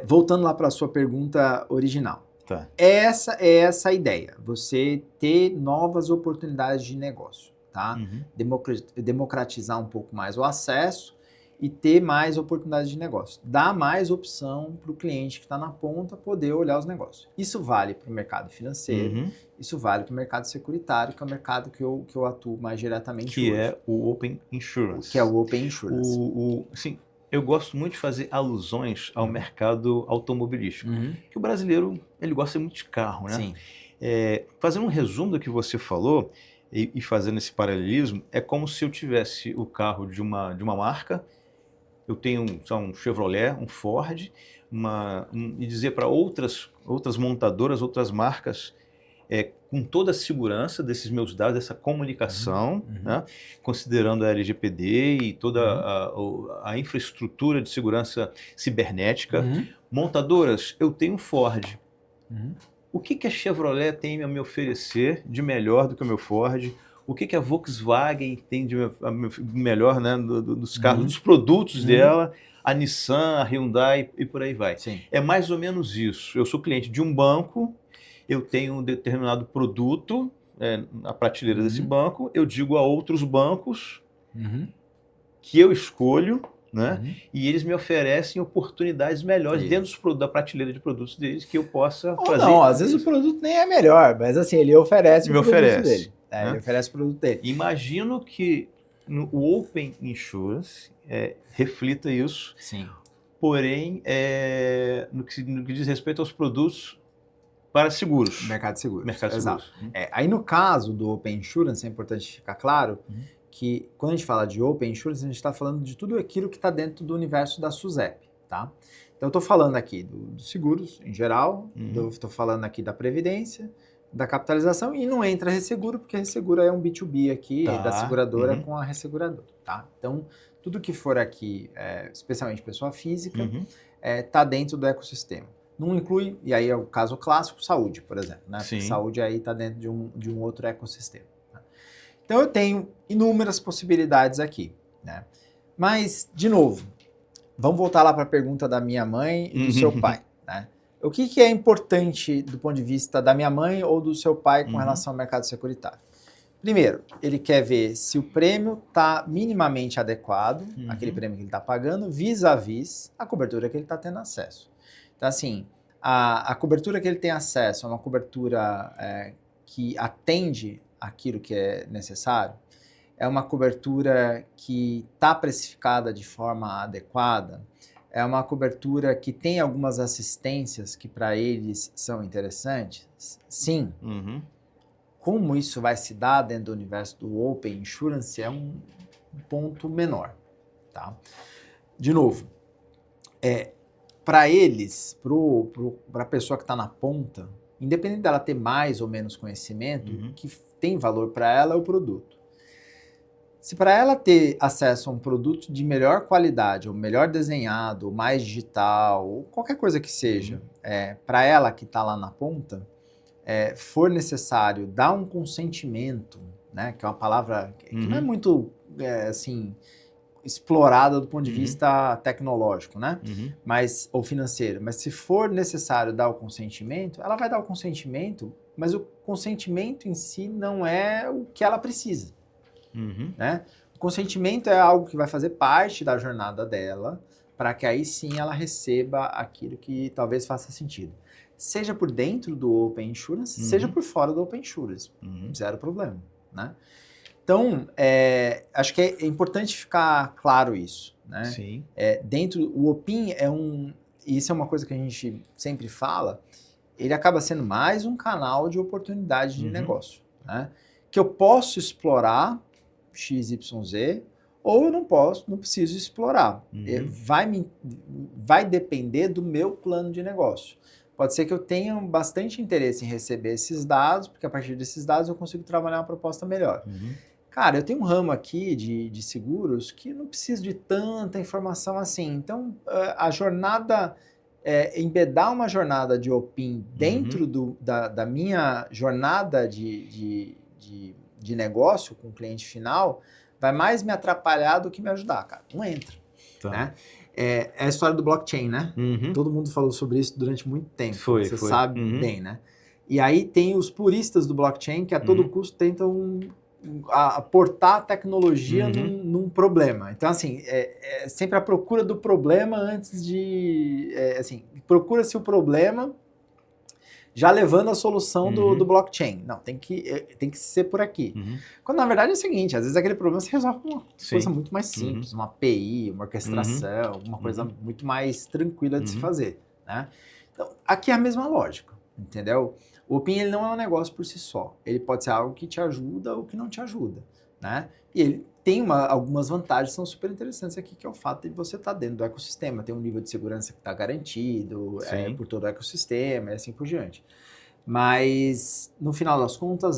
voltando lá para a sua pergunta original. Tá. Essa é essa a ideia, você ter novas oportunidades de negócio, tá? Democratizar um pouco mais o acesso e ter mais oportunidades de negócio. Dar mais opção para o cliente que está na ponta poder olhar os negócios. Isso vale para o mercado financeiro, isso vale para o mercado securitário, que é o mercado que eu atuo mais diretamente hoje. Que é o Open Insurance. Que é o Open Insurance. Sim. Eu gosto muito de fazer alusões ao mercado automobilístico, que o brasileiro ele gosta muito de carro, né? Sim. Fazendo um resumo do que você falou e fazendo esse paralelismo, é como se eu tivesse o carro de uma marca, eu tenho um Chevrolet, um Ford, e dizer para outras montadoras, outras marcas, com toda a segurança desses meus dados, dessa comunicação, né, considerando a LGPD e toda a infraestrutura de segurança cibernética. Montadoras, eu tenho um Ford. O que a Chevrolet tem a me oferecer de melhor do que o meu Ford? O que a Volkswagen tem de melhor, né, dos carros, dos produtos dela? A Nissan, a Hyundai e por aí vai. Sim. É mais ou menos isso. Eu sou cliente de um banco, eu tenho um determinado produto na prateleira desse banco, eu digo a outros bancos que eu escolho, né? E eles me oferecem oportunidades melhores dentro da prateleira de produtos deles que eu possa fazer. Não, às vezes o produto nem é melhor, mas assim, ele oferece o produto dele. Né? Ele oferece o produto dele. Imagino que o Open Insurance reflita isso. Sim. Porém, no que diz respeito aos produtos para seguros. Mercado de seguros. Exato. Aí no caso do Open Insurance, é importante ficar claro que quando a gente fala de Open Insurance, a gente está falando de tudo aquilo que está dentro do universo da SUSEP, tá? Então eu estou falando aqui dos seguros em geral, estou falando aqui da previdência, da capitalização, e não entra resseguro, porque resseguro é um B2B aqui, da seguradora com a resseguradora, tá? Então, tudo que for aqui, especialmente pessoa física, está dentro do ecossistema. Não inclui, e aí é o caso clássico, saúde, por exemplo, né? Porque saúde aí está dentro de um outro ecossistema. Tá? Então, eu tenho inúmeras possibilidades aqui, né? Mas, de novo, vamos voltar lá para a pergunta da minha mãe e do seu pai, né? O que é importante do ponto de vista da minha mãe ou do seu pai com relação ao mercado securitário? Primeiro, ele quer ver se o prêmio está minimamente adequado, aquele prêmio que ele está pagando, vis-à-vis a cobertura que ele está tendo acesso. Então, assim, a cobertura que ele tem acesso é uma cobertura que atende aquilo que é necessário, é uma cobertura que está precificada de forma adequada, é uma cobertura que tem algumas assistências que para eles são interessantes? Sim. Como isso vai se dar dentro do universo do Open Insurance é um ponto menor, tá? De novo, para eles, para a pessoa que está na ponta, independente dela ter mais ou menos conhecimento, o que tem valor para ela é o produto. Se para ela ter acesso a um produto de melhor qualidade, ou melhor desenhado, ou mais digital, ou qualquer coisa que seja, para ela que está lá na ponta, for necessário dar um consentimento, né, que é uma palavra que não é muito, assim, explorada do ponto de vista tecnológico, né, ou financeiro, mas se for necessário dar o consentimento, ela vai dar o consentimento, mas o consentimento em si não é o que ela precisa, né? O consentimento é algo que vai fazer parte da jornada dela, para que aí sim ela receba aquilo que talvez faça sentido. Seja por dentro do Open Insurance, seja por fora do Open Insurance. Zero problema, né? Então, acho que é importante ficar claro isso, né? Sim. O Opin isso é uma coisa que a gente sempre fala, ele acaba sendo mais um canal de oportunidade de negócio, né? Que eu posso explorar XYZ, ou eu não preciso explorar. Vai depender do meu plano de negócio. Pode ser que eu tenha bastante interesse em receber esses dados, porque a partir desses dados eu consigo trabalhar uma proposta melhor. Cara, eu tenho um ramo aqui de seguros que não preciso de tanta informação assim. Então, a jornada, embedar uma jornada de Opin dentro da minha jornada de negócio com o cliente final, vai mais me atrapalhar do que me ajudar, cara. Não entra, né? É a história do blockchain, né? Todo mundo falou sobre isso durante muito tempo. Você sabe bem, né? E aí tem os puristas do blockchain que a todo custo tentam aportar a tecnologia num problema. Então, assim, é sempre a procura do problema antes de... assim, procura-se o problema já levando a solução do blockchain. Não, tem que ser por aqui. Quando, na verdade, é o seguinte, às vezes aquele problema se resolve com uma coisa muito mais simples, uma API, uma orquestração, uma coisa muito mais tranquila de se fazer, né? Então, aqui é a mesma lógica, entendeu? O Opin, ele não é um negócio por si só. Ele pode ser algo que te ajuda ou que não te ajuda, né? E ele tem algumas vantagens que são super interessantes aqui, que é o fato de você estar dentro do ecossistema, tem um nível de segurança que está garantido por todo o ecossistema e assim por diante. Mas, no final das contas,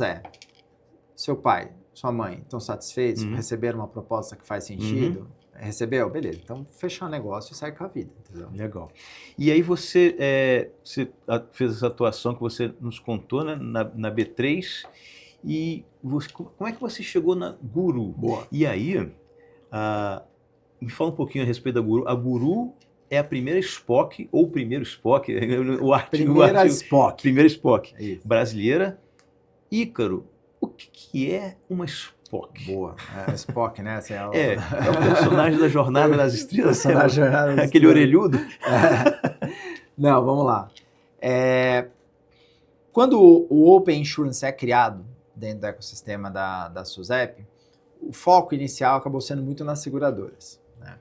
seu pai, sua mãe estão satisfeitos, receberam uma proposta que faz sentido? Recebeu? Beleza. Então, fechar o negócio e sair com a vida, entendeu? Legal. E aí você fez essa atuação que você nos contou, né, na B3, e como é que você chegou na Guru? Boa. E aí, me fala um pouquinho a respeito da Guru. A Guru é a primeira Spock, ou o primeiro Spock, primeira Spock brasileira. Ícaro, o que é uma Spock? Boa. Spock, né? É o personagem da Jornada nas Estrelas. Aquele orelhudo. Não, vamos lá. Quando o Open Insurance é criado dentro do ecossistema da SUSEP, o foco inicial acabou sendo muito nas seguradoras, né?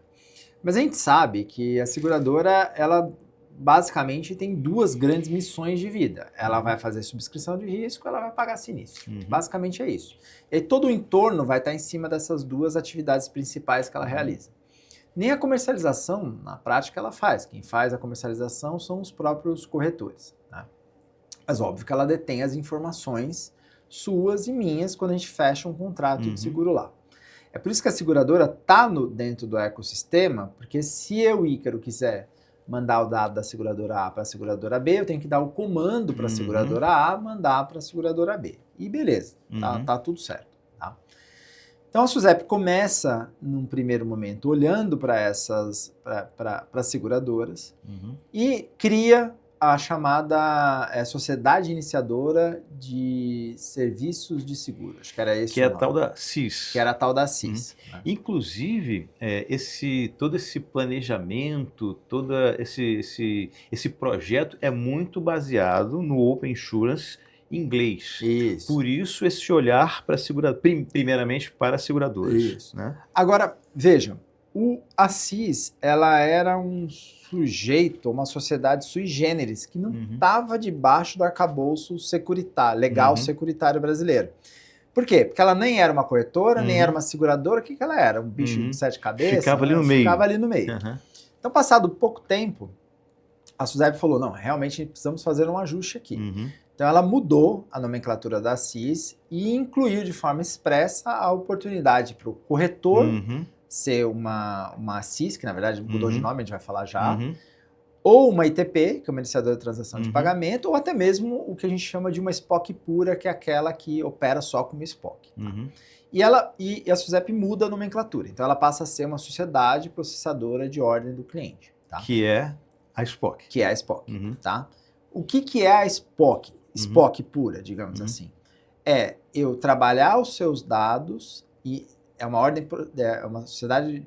Mas a gente sabe que a seguradora, ela basicamente tem duas grandes missões de vida. Ela vai fazer subscrição de risco, ela vai pagar sinistro. Basicamente é isso. E todo o entorno vai estar em cima dessas duas atividades principais que ela realiza. Nem a comercialização, na prática, ela faz. Quem faz a comercialização são os próprios corretores, né? Mas óbvio que ela detém as informações suas e minhas quando a gente fecha um contrato de seguro lá. É por isso que a seguradora está dentro do ecossistema, porque se eu, Ícaro, quiser mandar o dado da seguradora A para a seguradora B, eu tenho que dar o comando para a seguradora A mandar para a seguradora B. E beleza, tá tudo certo. Tá? Então a SUSEP começa, num primeiro momento, olhando para as seguradoras e cria a chamada Sociedade Iniciadora de Serviços de Seguro. Acho que era esse o nome. Que é a tal da CIS. Que era a tal da CIS. Né? Inclusive, todo esse planejamento, todo esse projeto é muito baseado no Open Insurance inglês. Isso. Por isso, esse olhar para primeiramente para seguradoras. Isso. Né? Agora, vejam, a CIS, ela era um sujeito, uma sociedade sui generis, que não estava debaixo do arcabouço legal securitário brasileiro. Por quê? Porque ela nem era uma corretora, nem era uma seguradora. O que ela era? Um bicho de 7 cabeças? Ficava ali no meio. Ficava ali no meio. Então, passado pouco tempo, a SUSEP falou, não, realmente precisamos fazer um ajuste aqui. Então, ela mudou a nomenclatura da CIS e incluiu de forma expressa a oportunidade para o corretor ser uma CIS, que na verdade mudou de nome, a gente vai falar já, ou uma ITP, que é uma iniciadora de transação de pagamento, ou até mesmo o que a gente chama de uma SPOC pura, que é aquela que opera só como SPOC. Tá? E a SUSEP muda a nomenclatura, então ela passa a ser uma sociedade processadora de ordem do cliente. Tá? Que é a SPOC. Que é a SPOC, tá? O que é a SPOC? SPOC pura, digamos assim. É eu trabalhar os seus dados e é uma sociedade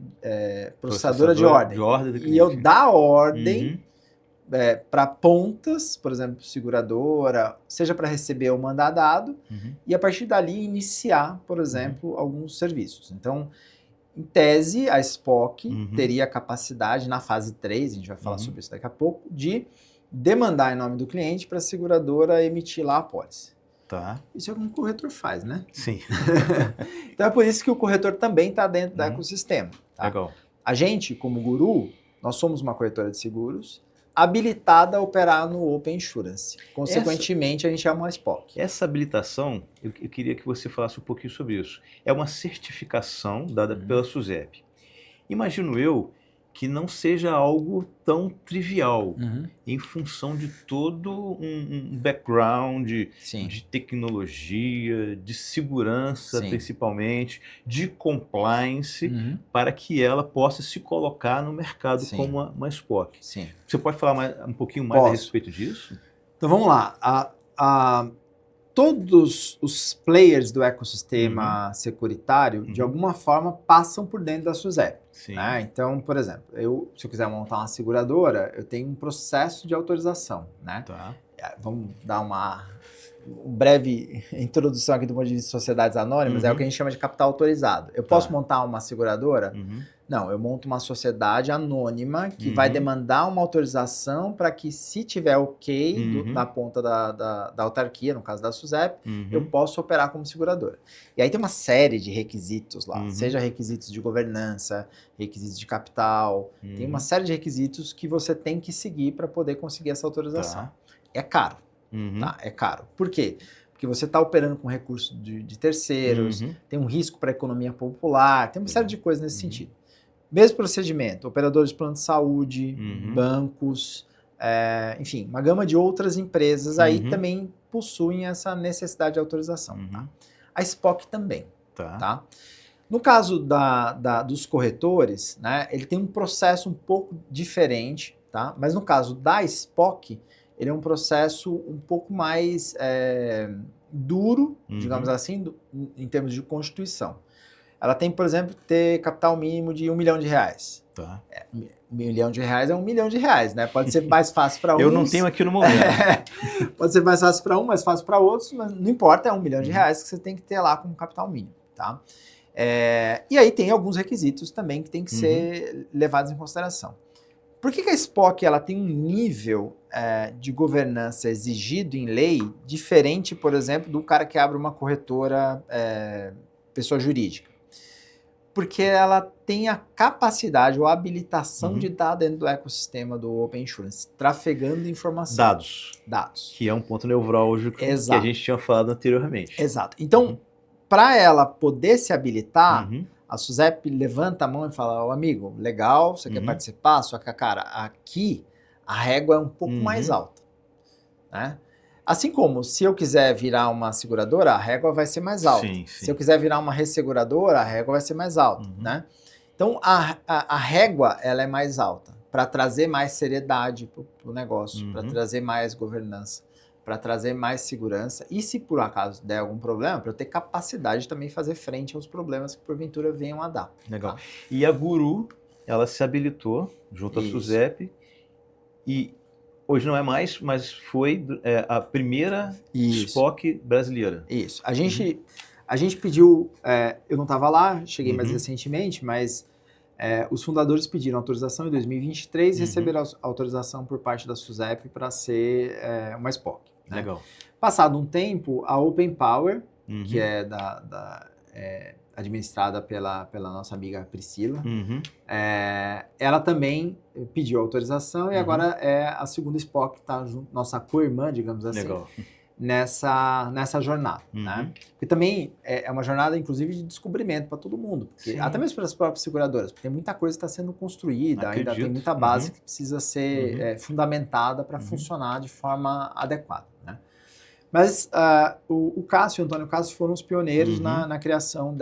processadora de ordem. Do cliente. E eu dar ordem para pontas, por exemplo, seguradora, seja para receber ou mandar dado, e a partir dali iniciar, por exemplo, alguns serviços. Então, em tese, a SPOC teria a capacidade, na fase 3, a gente vai falar sobre isso daqui a pouco, de demandar em nome do cliente para a seguradora emitir lá a pólice. Tá. Isso é o que um corretor faz, né? Sim. Então é por isso que o corretor também está dentro do ecossistema. Tá? Legal. A gente, como Guru, nós somos uma corretora de seguros habilitada a operar no Open Insurance. Consequentemente, a gente é uma SPOC. Essa habilitação, eu queria que você falasse um pouquinho sobre isso. É uma certificação dada pela SUSEP. Imagino eu que não seja algo tão trivial, em função de todo um background de tecnologia, de segurança, principalmente, de compliance, para que ela possa se colocar no mercado como uma SPOC. Sim. Você pode falar um pouquinho mais a respeito disso? Então vamos lá. Todos os players do ecossistema securitário, de alguma forma, passam por dentro da SUSEP. Né? Então, por exemplo, se eu quiser montar uma seguradora, eu tenho um processo de autorização. Né? Tá. Vamos dar uma breve introdução aqui do ponto de vista de sociedades anônimas, é o que a gente chama de capital autorizado. Eu posso montar uma seguradora? Não, eu monto uma sociedade anônima que vai demandar uma autorização para que, se tiver ok na ponta da autarquia, no caso da SUSEP, eu possa operar como seguradora. E aí tem uma série de requisitos lá, seja requisitos de governança, requisitos de capital, tem uma série de requisitos que você tem que seguir para poder conseguir essa autorização. É caro. Tá? É caro. Por quê? Porque você está operando com recursos de terceiros, tem um risco para a economia popular, tem uma série de coisas nesse sentido. Mesmo procedimento, operadores de plano de saúde, bancos, enfim, uma gama de outras empresas aí também possuem essa necessidade de autorização. Tá? A SPOC também. Tá? No caso dos corretores, né, ele tem um processo um pouco diferente, tá? Mas no caso da SPOC, ele é um processo um pouco mais duro, digamos assim, em termos de constituição. Ela tem, por exemplo, ter capital mínimo de R$1 milhão. Tá. R$1 milhão é R$1 milhão, né? Pode ser mais fácil para uns. Eu não tenho aqui no momento. Pode ser mais fácil para um, mais fácil para outros, mas não importa, é R$1 milhão que você tem que ter lá como capital mínimo, tá? E aí tem alguns requisitos também que tem que ser levados em consideração. Por que a SPOC ela tem um nível de governança exigido em lei diferente, por exemplo, do cara que abre uma corretora pessoa jurídica? Porque ela tem a capacidade ou a habilitação de estar dentro do ecossistema do Open Insurance, trafegando informação. Dados. Que é um ponto nevrálgico que a gente tinha falado anteriormente. Exato. Então, para ela poder se habilitar, a SUSEP levanta a mão e fala, amigo, legal, você quer participar? Só que, cara, aqui a régua é um pouco mais alta. Né? Assim como, se eu quiser virar uma seguradora, a régua vai ser mais alta. Se eu quiser virar uma resseguradora, a régua vai ser mais alta. Né? Então, a régua ela é mais alta para trazer mais seriedade para o negócio, para trazer mais governança, para trazer mais segurança. E se por acaso der algum problema, para eu ter capacidade de também fazer frente aos problemas que porventura venham a dar. Legal. Tá? E a Guru, ela se habilitou junto à SUSEP e hoje não é mais, mas foi a primeira SPOC brasileira. Isso. A gente pediu, eu não estava lá, cheguei mais recentemente, mas os fundadores pediram autorização em 2023 e receberam autorização por parte da SUSEP para ser uma SPOC. Né? Legal. Passado um tempo, a Open Power, que é administrada pela nossa amiga Priscila, ela também pediu autorização e agora é a segunda SPOC que está junto, nossa co-irmã, digamos assim. Legal. nessa jornada, né? Porque também é uma jornada, inclusive, de descobrimento para todo mundo, porque, até mesmo para as próprias seguradoras, porque tem muita coisa que está sendo construída, ainda tem muita base que precisa ser fundamentada para funcionar de forma adequada, né? Mas o Cássio e o Antônio Cássio foram os pioneiros na criação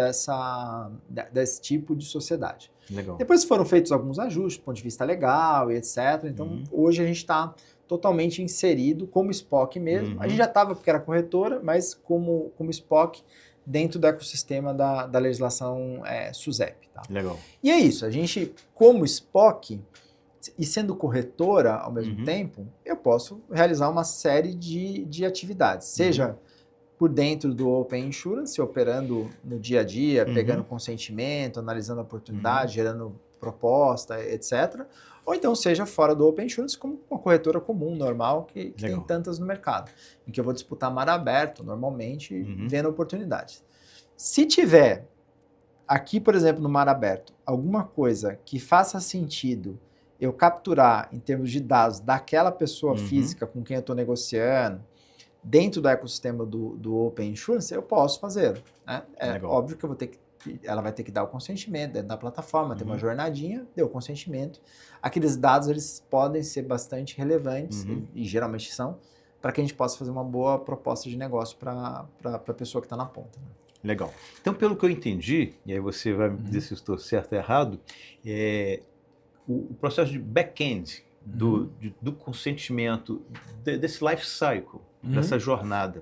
desse tipo de sociedade. Legal. Depois foram feitos alguns ajustes do ponto de vista legal e etc. Então, hoje a gente está totalmente inserido como SPOC mesmo. A gente já estava porque era corretora, mas como SPOC dentro do ecossistema da legislação SUSEP. Tá? Legal. E é isso, a gente, como SPOC, e sendo corretora ao mesmo tempo, eu posso realizar uma série de atividades, seja por dentro do Open Insurance, operando no dia a dia, pegando consentimento, analisando a oportunidade, gerando proposta, etc. Ou então seja fora do Open Insurance, como uma corretora comum, normal, que tem tantas no mercado, em que eu vou disputar mar aberto, normalmente, vendo oportunidades. Se tiver aqui, por exemplo, no mar aberto, alguma coisa que faça sentido eu capturar em termos de dados daquela pessoa física com quem eu estou negociando, dentro do ecossistema do Open Insurance, eu posso fazer. Né? É óbvio que ela vai ter que dar o consentimento dentro da plataforma, tem uma jornadinha, deu o consentimento. Aqueles dados eles podem ser bastante relevantes, e geralmente são, para que a gente possa fazer uma boa proposta de negócio para a pessoa que está na ponta. Né? Legal. Então, pelo que eu entendi, e aí você vai me dizer se eu estou certo ou errado, o processo de back-end do consentimento, desse life cycle, dessa jornada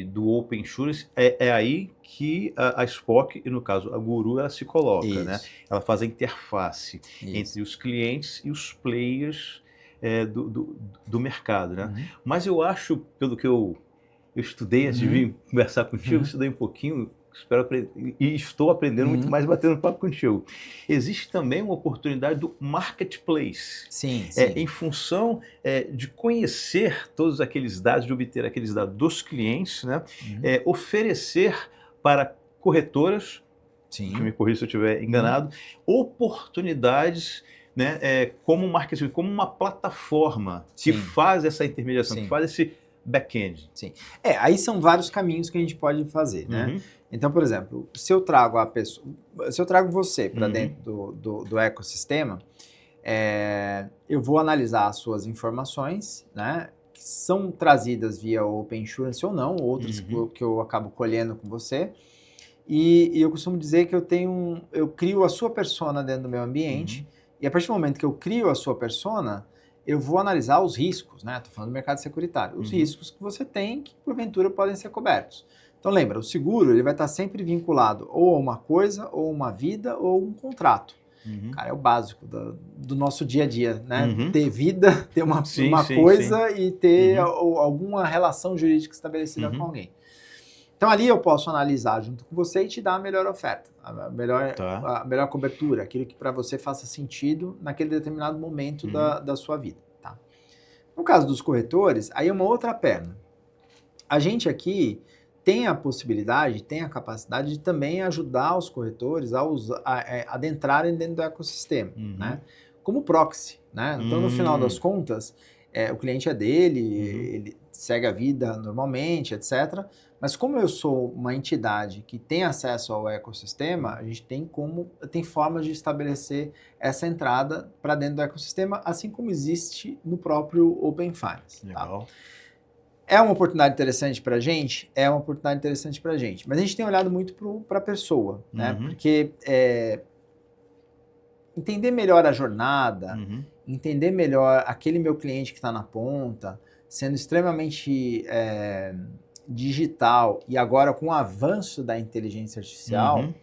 do Open Insurance, é aí que a SPOC, e no caso a Guru, ela se coloca, né? Ela faz a interface entre os clientes e os players do mercado, né? Mas eu acho, pelo que eu estudei antes de vir conversar contigo, estudei um pouquinho, e estou aprendendo muito mais batendo papo contigo. Existe também uma oportunidade do marketplace. Sim. Em função de conhecer todos aqueles dados, de obter aqueles dados dos clientes, né? Oferecer para corretoras, que me corrija se eu estiver enganado, oportunidades, né? Como marketing, como uma plataforma que faz essa intermediação, que faz esse back-end. Sim. Aí são vários caminhos que a gente pode fazer, né? Então, por exemplo, se eu trago você para dentro do ecossistema, eu vou analisar as suas informações, né? Que são trazidas via Open Insurance ou não, outras que eu acabo colhendo com você. E eu costumo dizer que eu crio a sua persona dentro do meu ambiente, e a partir do momento que eu crio a sua persona, eu vou analisar os riscos, né? Estou falando do mercado securitário. Os riscos que você tem que, porventura, podem ser cobertos. Então, lembra, o seguro ele vai estar sempre vinculado ou a uma coisa, ou uma vida, ou um contrato. Cara, é o básico do nosso dia a dia, né? Ter vida, ter uma coisa e ter alguma relação jurídica estabelecida com alguém. Então, ali eu posso analisar junto com você e te dar a melhor oferta, a melhor cobertura, aquilo que para você faça sentido naquele determinado momento da sua vida. Tá? No caso dos corretores, aí é uma outra perna. A gente aqui tem a possibilidade, tem a capacidade de também ajudar os corretores a adentrarem dentro do ecossistema, né? Como proxy. Né? Então, no final das contas, o cliente é dele, ele segue a vida normalmente, etc., mas como eu sou uma entidade que tem acesso ao ecossistema, a gente tem formas de estabelecer essa entrada para dentro do ecossistema, assim como existe no próprio Open Finance. Legal. Tá? É uma oportunidade interessante para a gente? É uma oportunidade interessante para a gente. Mas a gente tem olhado muito para a pessoa, né? Porque entender melhor a jornada, entender melhor aquele meu cliente que está na ponta, sendo extremamente digital e agora com o avanço da inteligência artificial,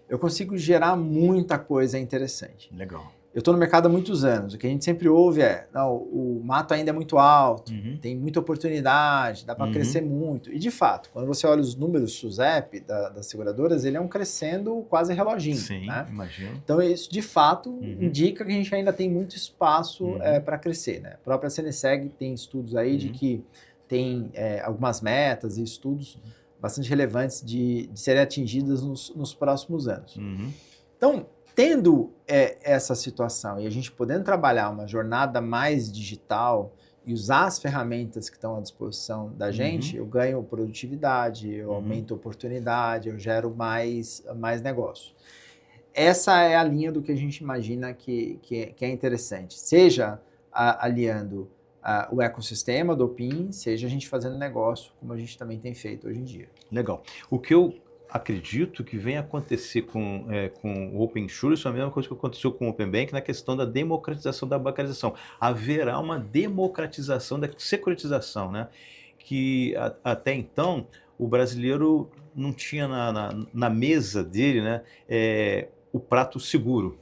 eu consigo gerar muita coisa interessante. Legal. Eu estou no mercado há muitos anos, o que a gente sempre ouve não, o mato ainda é muito alto, tem muita oportunidade, dá para crescer muito. E de fato, quando você olha os números SUSEP das seguradoras, ele é crescendo quase reloginho. Sim, né? Imagino. Então isso de fato indica que a gente ainda tem muito espaço para crescer. Né? A própria CNSEG tem estudos aí de que tem algumas metas e estudos bastante relevantes de serem atingidas nos próximos anos. Então, tendo essa situação e a gente podendo trabalhar uma jornada mais digital e usar as ferramentas que estão à disposição da gente, eu ganho produtividade, eu aumento oportunidade, eu gero mais negócio. Essa é a linha do que a gente imagina que é interessante. Seja aliando o ecossistema do OPIN, seja a gente fazendo negócio, como a gente também tem feito hoje em dia. Legal. O que eu acredito que vem acontecer com o Open Insurance é a mesma coisa que aconteceu com o Open Bank na questão da democratização da bancarização. Haverá uma democratização da securitização, né? Que até então o brasileiro não tinha na mesa dele, né, o prato seguro.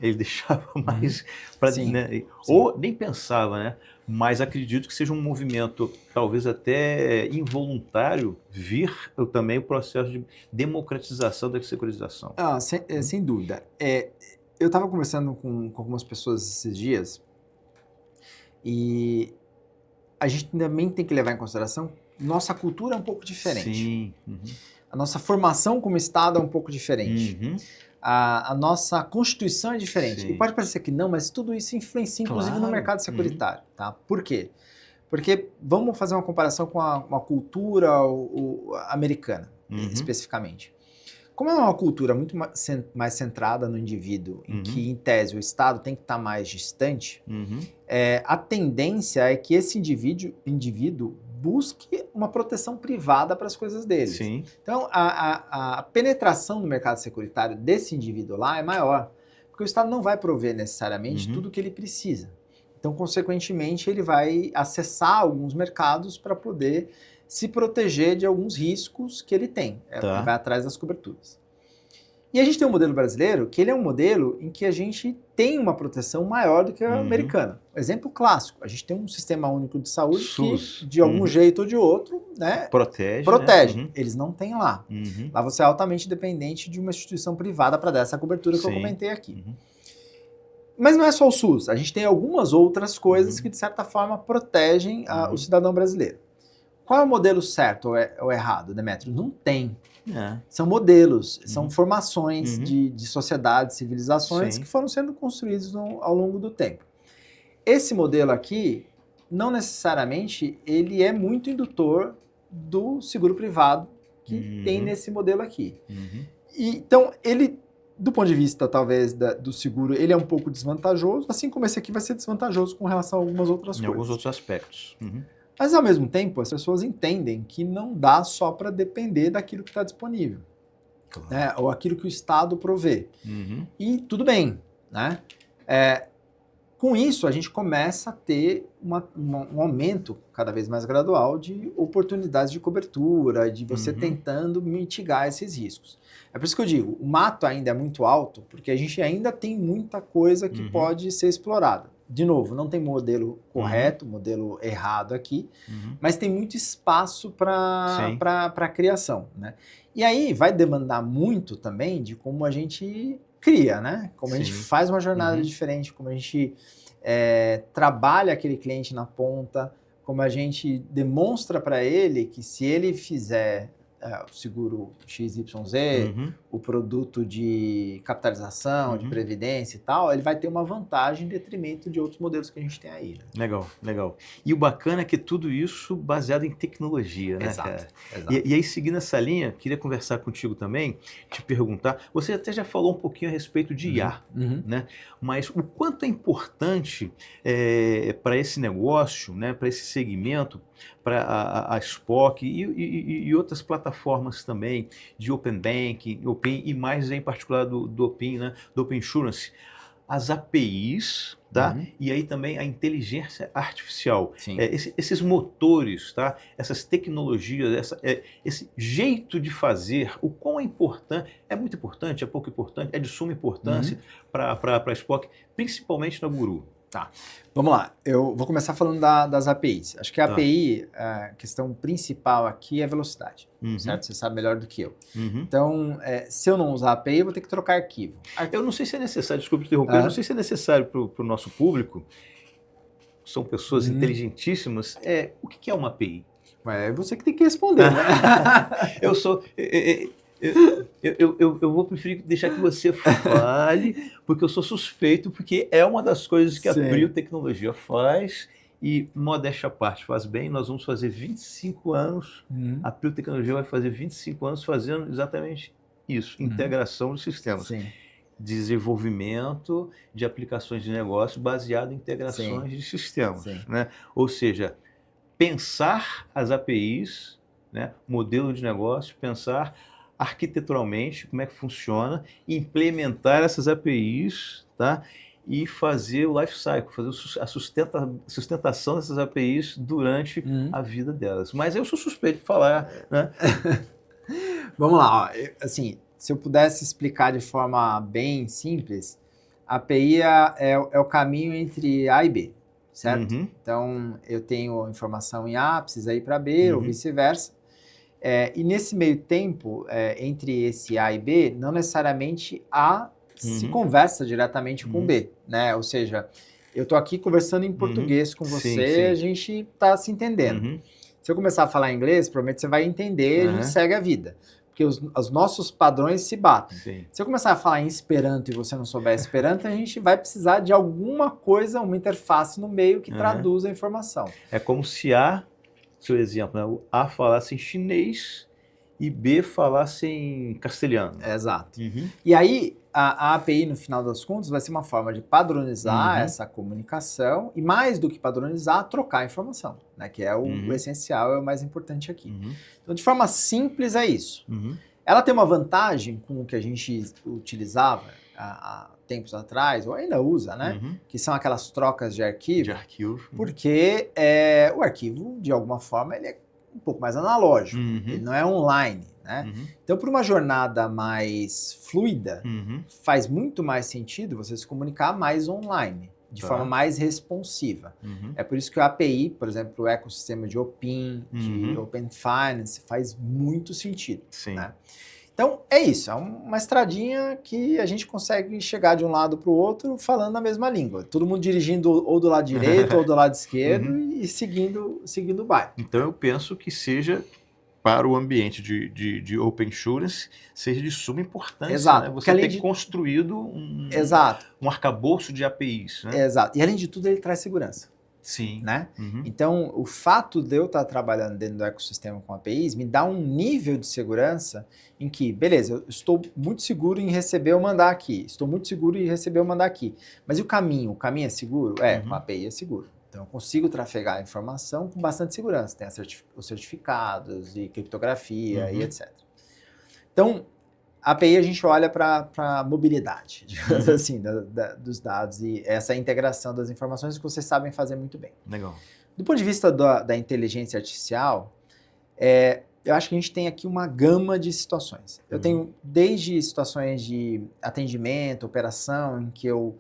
Ele deixava mais para, né, ou nem pensava, né? Mas acredito que seja um movimento, talvez até involuntário, vir também o processo de democratização da securitização. Sem dúvida. Eu estava conversando com algumas pessoas esses dias e a gente também tem que levar em consideração nossa cultura é um pouco diferente. Sim. A nossa formação como Estado é um pouco diferente. A nossa Constituição é diferente. Sim. E pode parecer que não, mas tudo isso influencia, inclusive, no mercado securitário. Tá? Por quê? Porque vamos fazer uma comparação com a cultura americana, especificamente. Como é uma cultura muito mais centrada no indivíduo, em que, em tese, o Estado tem que estar mais distante, a tendência é que esse indivíduo busque uma proteção privada para as coisas dele. Sim. Então, a penetração no mercado securitário desse indivíduo lá é maior, porque o Estado não vai prover necessariamente tudo o que ele precisa. Então, consequentemente, ele vai acessar alguns mercados para poder se proteger de alguns riscos que ele tem. Ele vai atrás das coberturas. E a gente tem um modelo brasileiro que ele é um modelo em que a gente tem uma proteção maior do que a americana. Exemplo clássico, a gente tem um sistema único de saúde SUS, que de algum jeito ou de outro, né, protege. Né? Eles não têm lá. Lá você é altamente dependente de uma instituição privada para dar essa cobertura que eu comentei aqui. Mas não é só o SUS, a gente tem algumas outras coisas que de certa forma protegem o cidadão brasileiro. Qual é o modelo certo ou errado, Demetrio? Não tem. São modelos, são formações de sociedades, civilizações que foram sendo construídos ao longo do tempo. Esse modelo aqui, não necessariamente, ele é muito indutor do seguro privado que tem nesse modelo aqui. Então, ele, do ponto de vista, talvez, do seguro, ele é um pouco desvantajoso, assim como esse aqui vai ser desvantajoso com relação a algumas outras coisas. Em alguns outros aspectos. Mas, ao mesmo tempo, as pessoas entendem que não dá só para depender daquilo que está disponível, né? Ou aquilo que o Estado provê. E tudo bem. Né? Com isso, a gente começa a ter um aumento cada vez mais gradual de oportunidades de cobertura, de você tentando mitigar esses riscos. É por isso que eu digo, o mato ainda é muito alto, porque a gente ainda tem muita coisa que pode ser explorada. De novo, não tem modelo correto, modelo errado aqui, mas tem muito espaço para criação. Né? E aí vai demandar muito também de como a gente cria, né? Como a gente faz uma jornada diferente, como a gente trabalha aquele cliente na ponta, como a gente demonstra para ele que se ele fizer o seguro XYZ, o produto de capitalização, de previdência e tal, ele vai ter uma vantagem em detrimento de outros modelos que a gente tem aí. Né? Legal, legal. E o bacana é que tudo isso baseado em tecnologia, né, cara? Exato. E aí, seguindo essa linha, queria conversar contigo também, te perguntar, você até já falou um pouquinho a respeito de IA, né? Mas o quanto é importante para esse negócio, né, para esse segmento, para a Spock e outras plataformas também de Open Banking, Open, e mais em particular do Open, né, do Open Insurance, as APIs, tá? E aí também a inteligência artificial, esses motores, tá? Essas tecnologias, esse jeito de fazer, o quão é importante, é muito importante, é pouco importante, é de suma importância para a Spock, principalmente na Guru. Tá, vamos lá. Eu vou começar falando das APIs. Acho que a API, a questão principal aqui é velocidade, certo? Você sabe melhor do que eu. Então, se eu não usar a API, eu vou ter que trocar arquivo. Eu não sei se é necessário, desculpe interromper, eu não sei se é necessário para o nosso público, são pessoas inteligentíssimas, o que é uma API? É você que tem que responder, né? Eu sou... Eu vou preferir deixar que você fale, porque eu sou suspeito, porque é uma das coisas que a Prio Tecnologia faz E, modéstia à parte, faz bem, nós vamos fazer 25 anos, a Prio Tecnologia vai fazer 25 anos fazendo exatamente isso, integração de sistemas. Sim. Desenvolvimento de aplicações de negócio baseado em integrações de sistemas. Né? Ou seja, pensar as APIs, né? Modelo de negócio, pensar arquiteturalmente como é que funciona, implementar essas APIs, tá? E fazer o life cycle, fazer a sustentação dessas APIs durante a vida delas. Mas eu sou suspeito de falar, né? Vamos lá, ó. Assim, se eu pudesse explicar de forma bem simples, a API é o caminho entre A e B, certo? Então, eu tenho informação em A, precisa ir para B, ou vice-versa. E nesse meio tempo, entre esse A e B, não necessariamente A se conversa diretamente com B, né? Ou seja, eu estou aqui conversando em português com você, a gente está se entendendo. Se eu começar a falar inglês, provavelmente você vai entender, a gente segue a vida. Porque os nossos padrões se batem. Se eu começar a falar em Esperanto e você não souber Esperanto, a gente vai precisar de alguma coisa, uma interface no meio que traduza a informação. É como se seu exemplo, né? O A falasse em chinês e B falasse em castelhano. Exato. E aí, a API, no final das contas, vai ser uma forma de padronizar essa comunicação e, mais do que padronizar, trocar informação, né? Que é o essencial, é o mais importante aqui. Então, de forma simples, é isso. Ela tem uma vantagem com o que a gente utilizava há tempos atrás, ou ainda usa, né? Que são aquelas trocas de arquivo. Porque o arquivo, de alguma forma, ele é um pouco mais analógico. Ele não é online, né? Então, para uma jornada mais fluida, faz muito mais sentido você se comunicar mais online, de forma mais responsiva. É por isso que o API, por exemplo, o ecossistema de Opin, de Open Finance, faz muito sentido. Né? Então, é isso. É uma estradinha que a gente consegue chegar de um lado para o outro falando a mesma língua. Todo mundo dirigindo ou do lado direito ou do lado esquerdo e seguindo o bairro. Então, eu penso que seja para o ambiente de Open Insurance, seja de suma importância. Exato. Né? Você ter construído um arcabouço de APIs. Né? Exato. E, além de tudo, ele traz segurança. Sim. Né? Então, o fato de eu estar trabalhando dentro do ecossistema com APIs me dá um nível de segurança em que, beleza, eu estou muito seguro em receber ou mandar aqui, estou muito seguro em receber ou mandar aqui. Mas e o caminho? O caminho é seguro? Com a API é seguro. Então, eu consigo trafegar a informação com bastante segurança. Tem os certificados e criptografia e etc. Então, a API a gente olha para a mobilidade, digamos assim, dos dados e essa integração das informações que vocês sabem fazer muito bem. Legal. Do ponto de vista da inteligência artificial, eu acho que a gente tem aqui uma gama de situações. Eu tenho desde situações de atendimento, operação, em que eu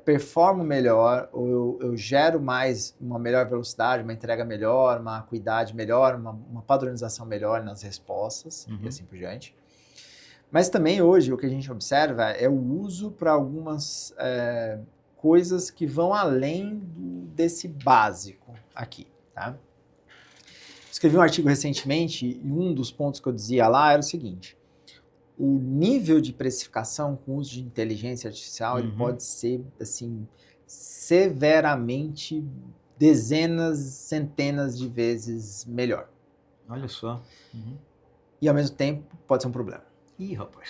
performo melhor, ou eu gero uma melhor velocidade, uma entrega melhor, uma acuidade melhor, uma padronização melhor nas respostas e assim por diante. Mas também hoje o que a gente observa é o uso para algumas coisas que vão além desse básico aqui, tá? Escrevi um artigo recentemente e um dos pontos que eu dizia lá era o seguinte: o nível de precificação com uso de inteligência artificial ele pode ser assim severamente dezenas, centenas de vezes melhor. Olha só. E ao mesmo tempo pode ser um problema. Ih, rapaz.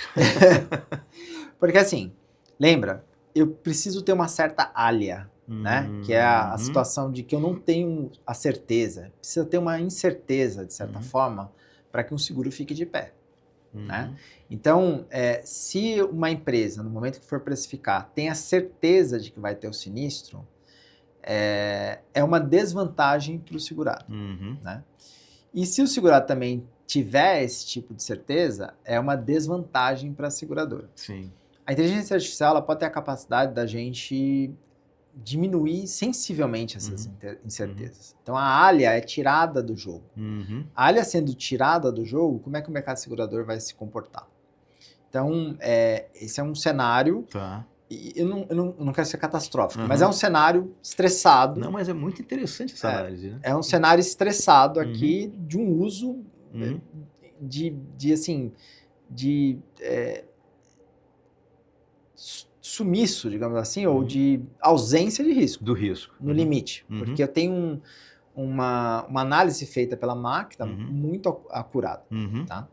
Porque assim, lembra, eu preciso ter uma certa alha, né? Que é a situação de que eu não tenho a certeza. Precisa ter uma incerteza, de certa forma, para que um seguro fique de pé. Né? Então, se uma empresa, no momento que for precificar, tem a certeza de que vai ter o sinistro, é uma desvantagem para o segurado. Né? E se o segurado também tiver esse tipo de certeza, é uma desvantagem para a seguradora. Sim. A inteligência artificial ela pode ter a capacidade da gente diminuir sensivelmente essas incertezas. Então, a alha é tirada do jogo. A alha sendo tirada do jogo, como é que o mercado segurador vai se comportar? Então, esse é um cenário... Tá. E eu não quero ser catastrófico, mas é um cenário estressado. Não, mas é muito interessante essa análise. Né? É um cenário estressado aqui de um uso sumiço, digamos assim, ou de ausência de risco. Do risco. No limite. Porque eu tenho uma análise feita pela máquina muito acurada. Tá?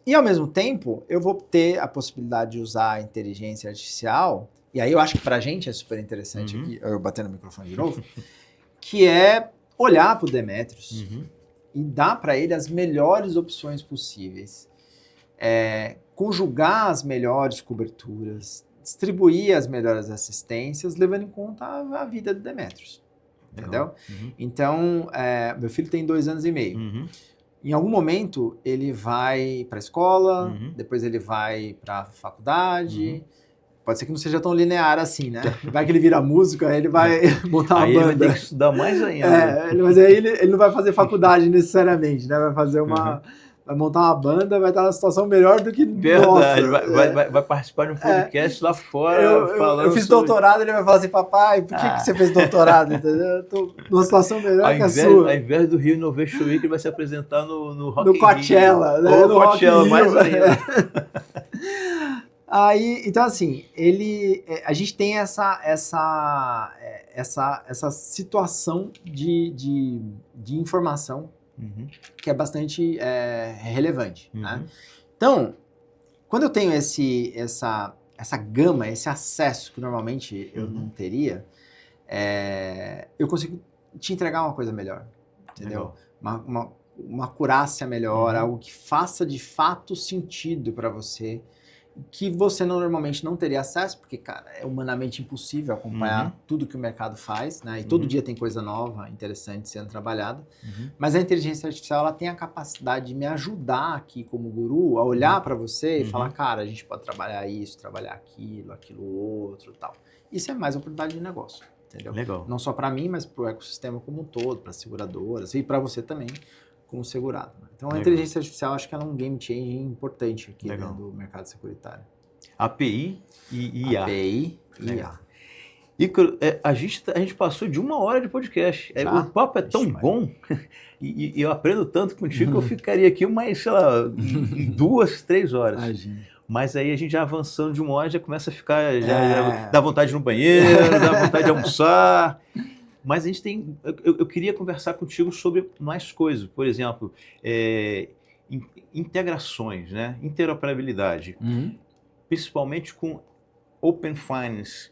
E ao mesmo tempo, eu vou ter a possibilidade de usar a inteligência artificial, e aí eu acho que pra gente é super interessante aqui, eu batendo no microfone de novo, que é olhar pro Demetrius e dar para ele as melhores opções possíveis. Conjugar as melhores coberturas, distribuir as melhores assistências, levando em conta a vida do Demetrius. Entendeu? Então, meu filho tem 2 anos e meio. Em algum momento, ele vai para a escola, depois ele vai para a faculdade. Pode ser que não seja tão linear assim, né? Vai que ele vira músico, aí ele vai montar uma aí banda. Aí ele vai ter que estudar mais ainda. Mas aí ele não vai fazer faculdade necessariamente, né? Vai fazer vai montar uma banda, vai estar numa situação melhor do que Verdade, nossa. Vai participar de um podcast lá fora. Eu fiz doutorado, ele vai falar assim, papai, por que você fez doutorado? Entendeu? Eu tô numa situação melhor que a sua. Ao invés do Rio Innovation Week, ele vai se apresentar no Rock in Rio. No Coachella, né? No Coachella, mais ainda. Aí, então assim, a gente tem essa situação de informação que é bastante relevante, né? Então, quando eu tenho essa gama, esse acesso que normalmente eu não teria, eu consigo te entregar uma coisa melhor, entendeu? Uma acurácia melhor, algo que faça de fato sentido para você, que você normalmente não teria acesso, porque, cara, é humanamente impossível acompanhar tudo que o mercado faz, né? E todo dia tem coisa nova, interessante sendo trabalhada. Mas a inteligência artificial, ela tem a capacidade de me ajudar aqui como guru a olhar para você e falar, cara, a gente pode trabalhar isso, trabalhar aquilo outro, tal. Isso é mais oportunidade de negócio, entendeu? Legal. Não só para mim, mas para o ecossistema como um todo, para as seguradoras e para você também, como segurado. Então, a inteligência artificial, acho que ela é um game changer importante aqui dentro do mercado securitário. API e IA. API e IA. Ícaro, a gente passou de 1 hora de podcast. O papo é tão bom e eu aprendo tanto contigo que eu ficaria aqui mais, sei lá, 2, 3 horas. Imagina. Mas aí a gente já avançando de 1 hora já começa a ficar, já dá vontade de ir no banheiro, dá vontade de almoçar. Mas a gente tem. Eu queria conversar contigo sobre mais coisas, por exemplo, integrações, né? Interoperabilidade, principalmente com Open Finance,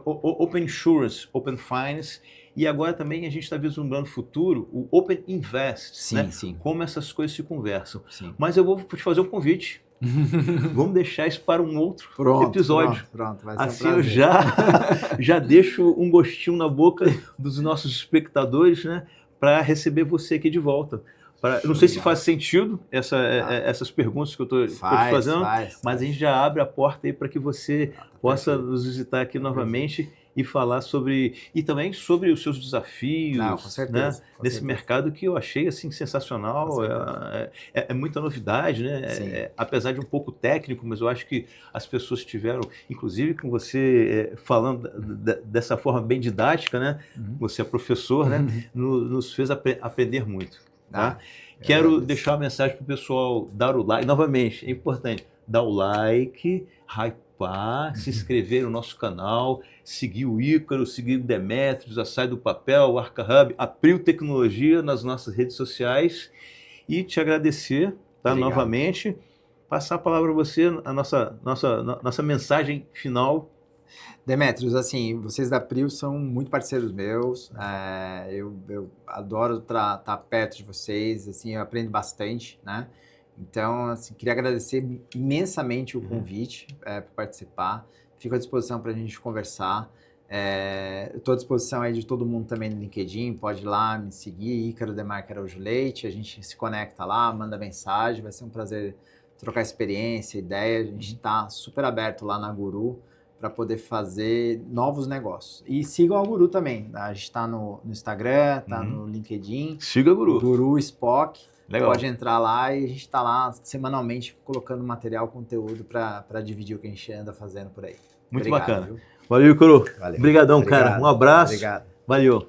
Open Insurance, Open Finance, e agora também a gente está vislumbrando o futuro, o Open Invest, né? Como essas coisas se conversam. Mas eu vou te fazer um convite. Vamos deixar isso para um outro episódio. Pronto, vai ser assim um prazer. Eu já deixo um gostinho na boca dos nossos espectadores, né, para receber você aqui de volta. Não sei se faz sentido essas perguntas que eu estou te fazendo, mas a gente já abre a porta aí para que você possa nos visitar aqui novamente e falar sobre, e também sobre os seus desafios, com certeza, né, nesse mercado que eu achei assim sensacional, é muita novidade, né? Apesar de um pouco técnico, mas eu acho que as pessoas tiveram, inclusive com você falando dessa forma bem didática, né? Você é professor, né? Nos fez aprender muito. Tá? Quero deixar uma mensagem para o pessoal dar o like, novamente, é importante, dar o like, hypar, se inscrever no nosso canal, seguir o Ícaro, seguir o Demetrius, a Sai do Papel, o Arca Hub, a Prio Tecnologia nas nossas redes sociais e te agradecer, tá? Novamente, passar a palavra a você, a nossa mensagem final. Demetrius, assim, vocês da Prio são muito parceiros meus, eu adoro estar perto de vocês, assim, eu aprendo bastante, né? Então, assim, queria agradecer imensamente o convite para participar, fico à disposição para a gente conversar, estou à disposição aí de todo mundo também no LinkedIn, pode ir lá me seguir, Ícaro Demarque Araújo Leite, a gente se conecta lá, manda mensagem, vai ser um prazer trocar experiência, ideia, a gente está super aberto lá na Guru, para poder fazer novos negócios. E sigam a Guru também. A gente está no Instagram, está no LinkedIn. Siga a Guru. Guru Spock. Legal. Pode entrar lá e a gente está lá semanalmente colocando material, conteúdo para dividir o que a gente anda fazendo por aí. Muito bacana. Viu? Valeu, Ícaro. Obrigadão, cara. Um abraço. Obrigado. Valeu.